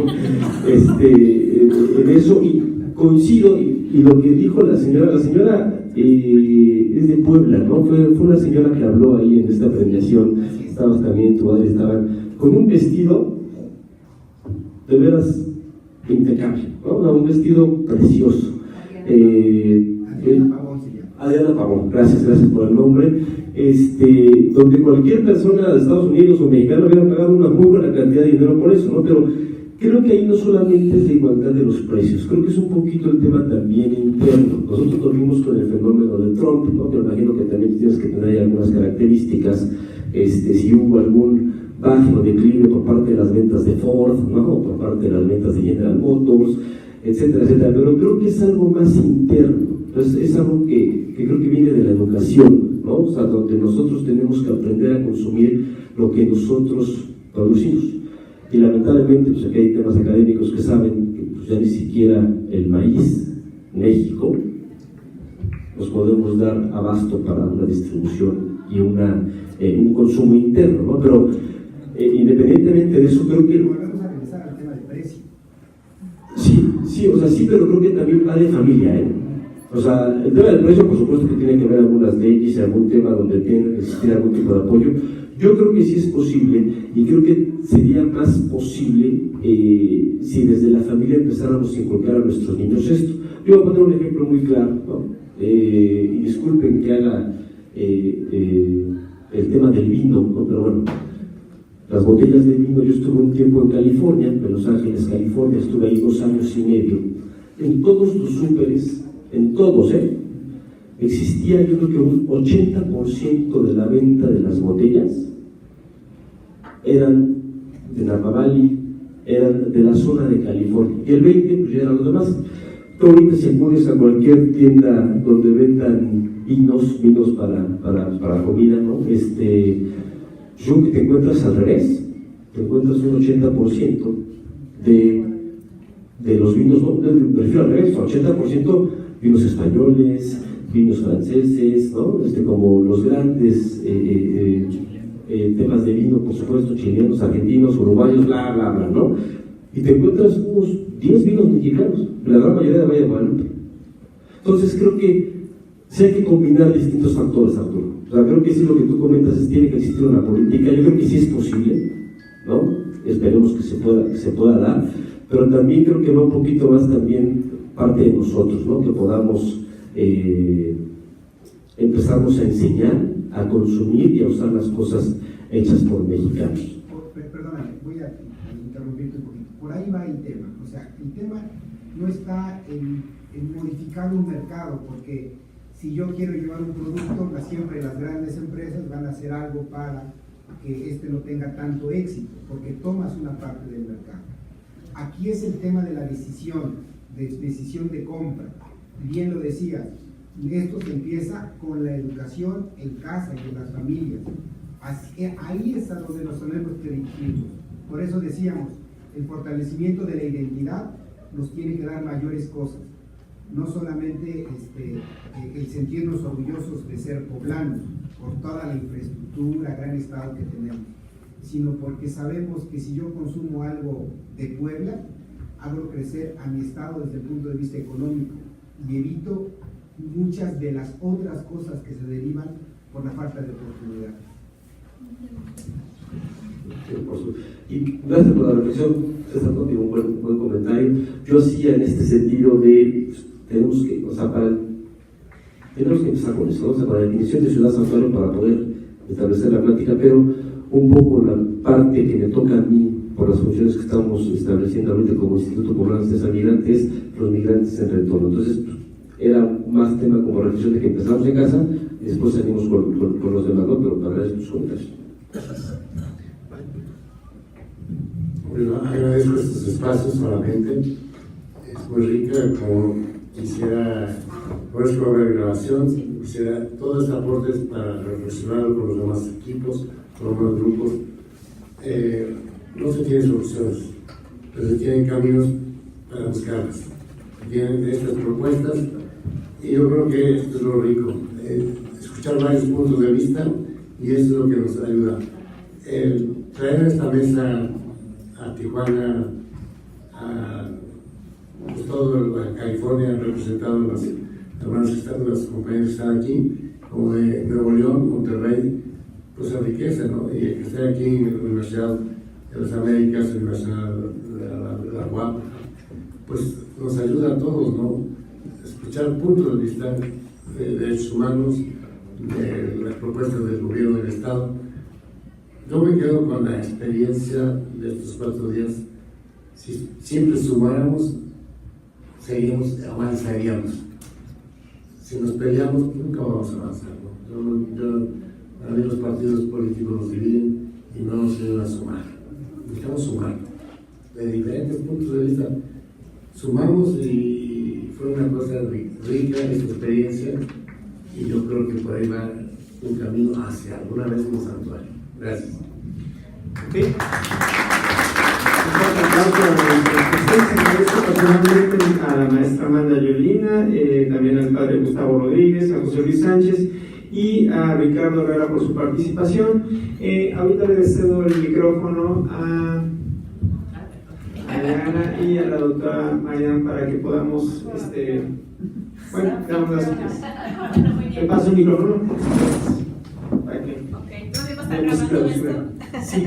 Speaker 4: En eso, y coincido, y lo que dijo la señora es de Puebla, ¿no? Fue una señora que habló ahí en esta premiación, estabas también, tu madre estaban, con un vestido de veras impecable, ¿no? Un vestido precioso. Adriana Pavón, gracias por el nombre, donde cualquier persona de Estados Unidos o mexicano hubiera pagado una muy buena cantidad de dinero por eso, ¿no? Pero creo que ahí no solamente es la igualdad de los precios, creo que es un poquito el tema también interno. Nosotros lo vimos con el fenómeno de Trump, ¿no? Pero imagino que también tienes que tener ahí algunas características, si hubo algún bajo declive por parte de las ventas de Ford, ¿no? O por parte de las ventas de General Motors, etcétera, etcétera. Pero creo que es algo más interno. Entonces es algo que creo que viene de la educación, ¿no? O sea, donde nosotros tenemos que aprender a consumir lo que nosotros producimos. Y lamentablemente, pues aquí hay temas académicos que saben que pues, ya ni siquiera el maíz, México, nos podemos dar abasto para una distribución y un consumo interno, ¿no? Pero independientemente de eso, creo que...
Speaker 9: Volvemos a regresar al tema del precio.
Speaker 4: Sí, o sea, sí, pero creo que también va de familia, ¿eh? O sea, el tema del precio, por supuesto que tiene que haber algunas leyes y algún tema donde tiene que existir algún tipo de apoyo. Yo creo que sí es posible, y creo que sería más posible si desde la familia empezáramos a inculcar a nuestros niños esto. Yo voy a poner un ejemplo muy claro, ¿no? Y disculpen que haga el tema del vino, ¿no? Pero bueno, las botellas de vino, yo estuve un tiempo en California, en Los Ángeles, California, estuve ahí 2 años y medio. En todos los súperes, en todos, existía yo creo que un 80% de la venta de las botellas eran de Napa Valley, eran de la zona de California, y el 20% pues ya eran los demás. Tú ahorita si acudes a cualquier tienda donde vendan vinos para comida, ¿no? Yo creo que te encuentras al revés, te encuentras un 80% de los vinos, no, me refiero al revés, 80% vinos españoles, vinos franceses, ¿no? Como los grandes temas de vino, por supuesto, chilenos, argentinos, uruguayos, bla, bla, bla, ¿no? Y te encuentras unos 10 vinos mexicanos, la gran mayoría de Valle de Guadalupe. Entonces creo que sí hay que combinar distintos factores, Arturo. O sea, creo que sí lo que tú comentas tiene que existir una política, yo creo que sí es posible, ¿no? Esperemos que se pueda dar, pero también creo que va un poquito más también parte de nosotros, ¿no? Que podamos empezarnos a enseñar, a consumir y a usar las cosas hechas por mexicanos.
Speaker 9: Perdóname, voy a interrumpirte un poquito. Por ahí va el tema. O sea, el tema no está en modificar un mercado, porque si yo quiero llevar un producto, siempre las grandes empresas van a hacer algo para que este no tenga tanto éxito, porque tomas una parte del mercado. Aquí es el tema de la decisión de compra. Bien lo decías, esto se empieza con la educación en casa y en las familias. Ahí es a donde nos tenemos que dirigir. Por eso decíamos, el fortalecimiento de la identidad nos tiene que dar mayores cosas. No solamente el sentirnos orgullosos de ser poblanos por toda la infraestructura, gran estado que tenemos, sino porque sabemos que si yo consumo algo de Puebla, hago crecer a mi estado desde el punto de vista económico y evito muchas de las otras cosas que se derivan por la falta de oportunidad.
Speaker 4: Y gracias por la reflexión, César, ¿no? Un buen comentario. Yo hacía en este sentido de, tenemos que empezar con eso, ¿no? O sea, con la definición de ciudad santuario para poder establecer la plática, pero un poco la parte que me toca a mí por las funciones que estamos estableciendo ahorita como Instituto Poblano de Asistencia Migrante, es los migrantes en retorno. Entonces, pues, era más tema como reflexión de que empezamos en casa y después salimos con los demás, ¿no? Pero para eso tus comentarios.
Speaker 5: Bueno, agradezco estos espacios solamente. Es muy rica, como quisiera, por eso va a haber grabación, quisiera todos estos aportes para reflexionar con los demás equipos, con los demás grupos. No se tienen soluciones, pero se tienen caminos para buscarlas. Se tienen estas propuestas y yo creo que esto es lo rico, escuchar varios puntos de vista, y eso es lo que nos ayuda. Traer a esta mesa a Tijuana, pues todo California representado en los hermanos que están, los compañeros que están aquí, como de Nuevo León, Monterrey, pues enriquece, ¿no? Y que esté aquí en la Universidad de las Américas, en la Universidad de la UAP, pues nos ayuda a todos, ¿no? Escuchar puntos de vista de derechos humanos, de las propuestas del gobierno del Estado. Yo me quedo con la experiencia de estos 4 días. Si siempre sumáramos, avanzaríamos. Si nos peleamos, nunca vamos a avanzar, ¿no? A mí los partidos políticos nos dividen y no nos ayudan a sumar. Necesitamos sumar de diferentes puntos de vista. Sumamos y fue una cosa rica esta experiencia, y yo creo que por ahí va un camino hacia alguna vez un santuario. Gracias.
Speaker 1: Okay. Personalmente a la maestra Amanda Yolina, también al padre Gustavo Rodríguez, a José Luis Sánchez y a Ricardo Herrera por su participación. Ahorita le cedo el micrófono a Diana y a la doctora Marian para que podamos, bueno, damos las te paso el micrófono. Para que sí.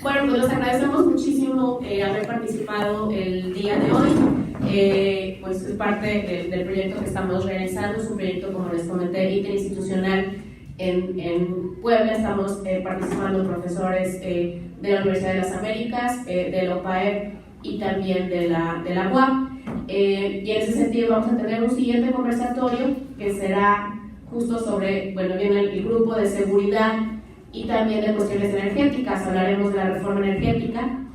Speaker 10: Bueno, pues les agradecemos muchísimo haber participado el día de hoy. Pues es parte del proyecto que estamos realizando. Es un proyecto, como les comenté, interinstitucional en Puebla. Estamos participando profesores de la Universidad de las Américas, de la OPAEP y también de la UAP. Y en ese sentido vamos a tener un siguiente conversatorio que será justo sobre, bueno, viene el grupo de seguridad y también de cuestiones energéticas. Hablaremos de la reforma energética.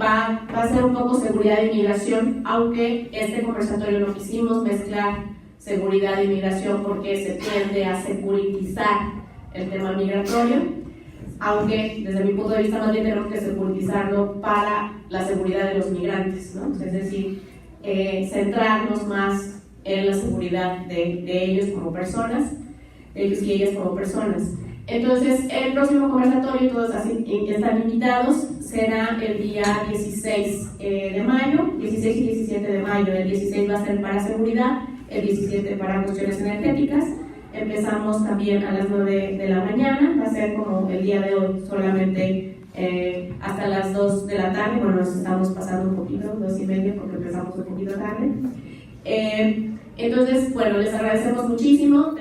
Speaker 10: Va a ser un poco seguridad e inmigración, aunque este conversatorio no quisimos mezclar seguridad e inmigración porque se tiende a securitizar el tema migratorio, aunque desde mi punto de vista más bien tenemos que securitizarlo para la seguridad de los migrantes, ¿no? Es decir, centrarnos más en la seguridad de ellos como personas, ellos y ellas como personas. Entonces, el próximo conversatorio, todos están invitados, será el día 16 de mayo, 16 y 17 de mayo. El 16 va a ser para seguridad, el 17 para cuestiones energéticas. Empezamos también a las 9 de la mañana, va a ser como el día de hoy, solamente hasta las 2 de la tarde. Bueno, nos estamos pasando un poquito, 2:30, porque empezamos un poquito tarde. Entonces, bueno, les agradecemos muchísimo.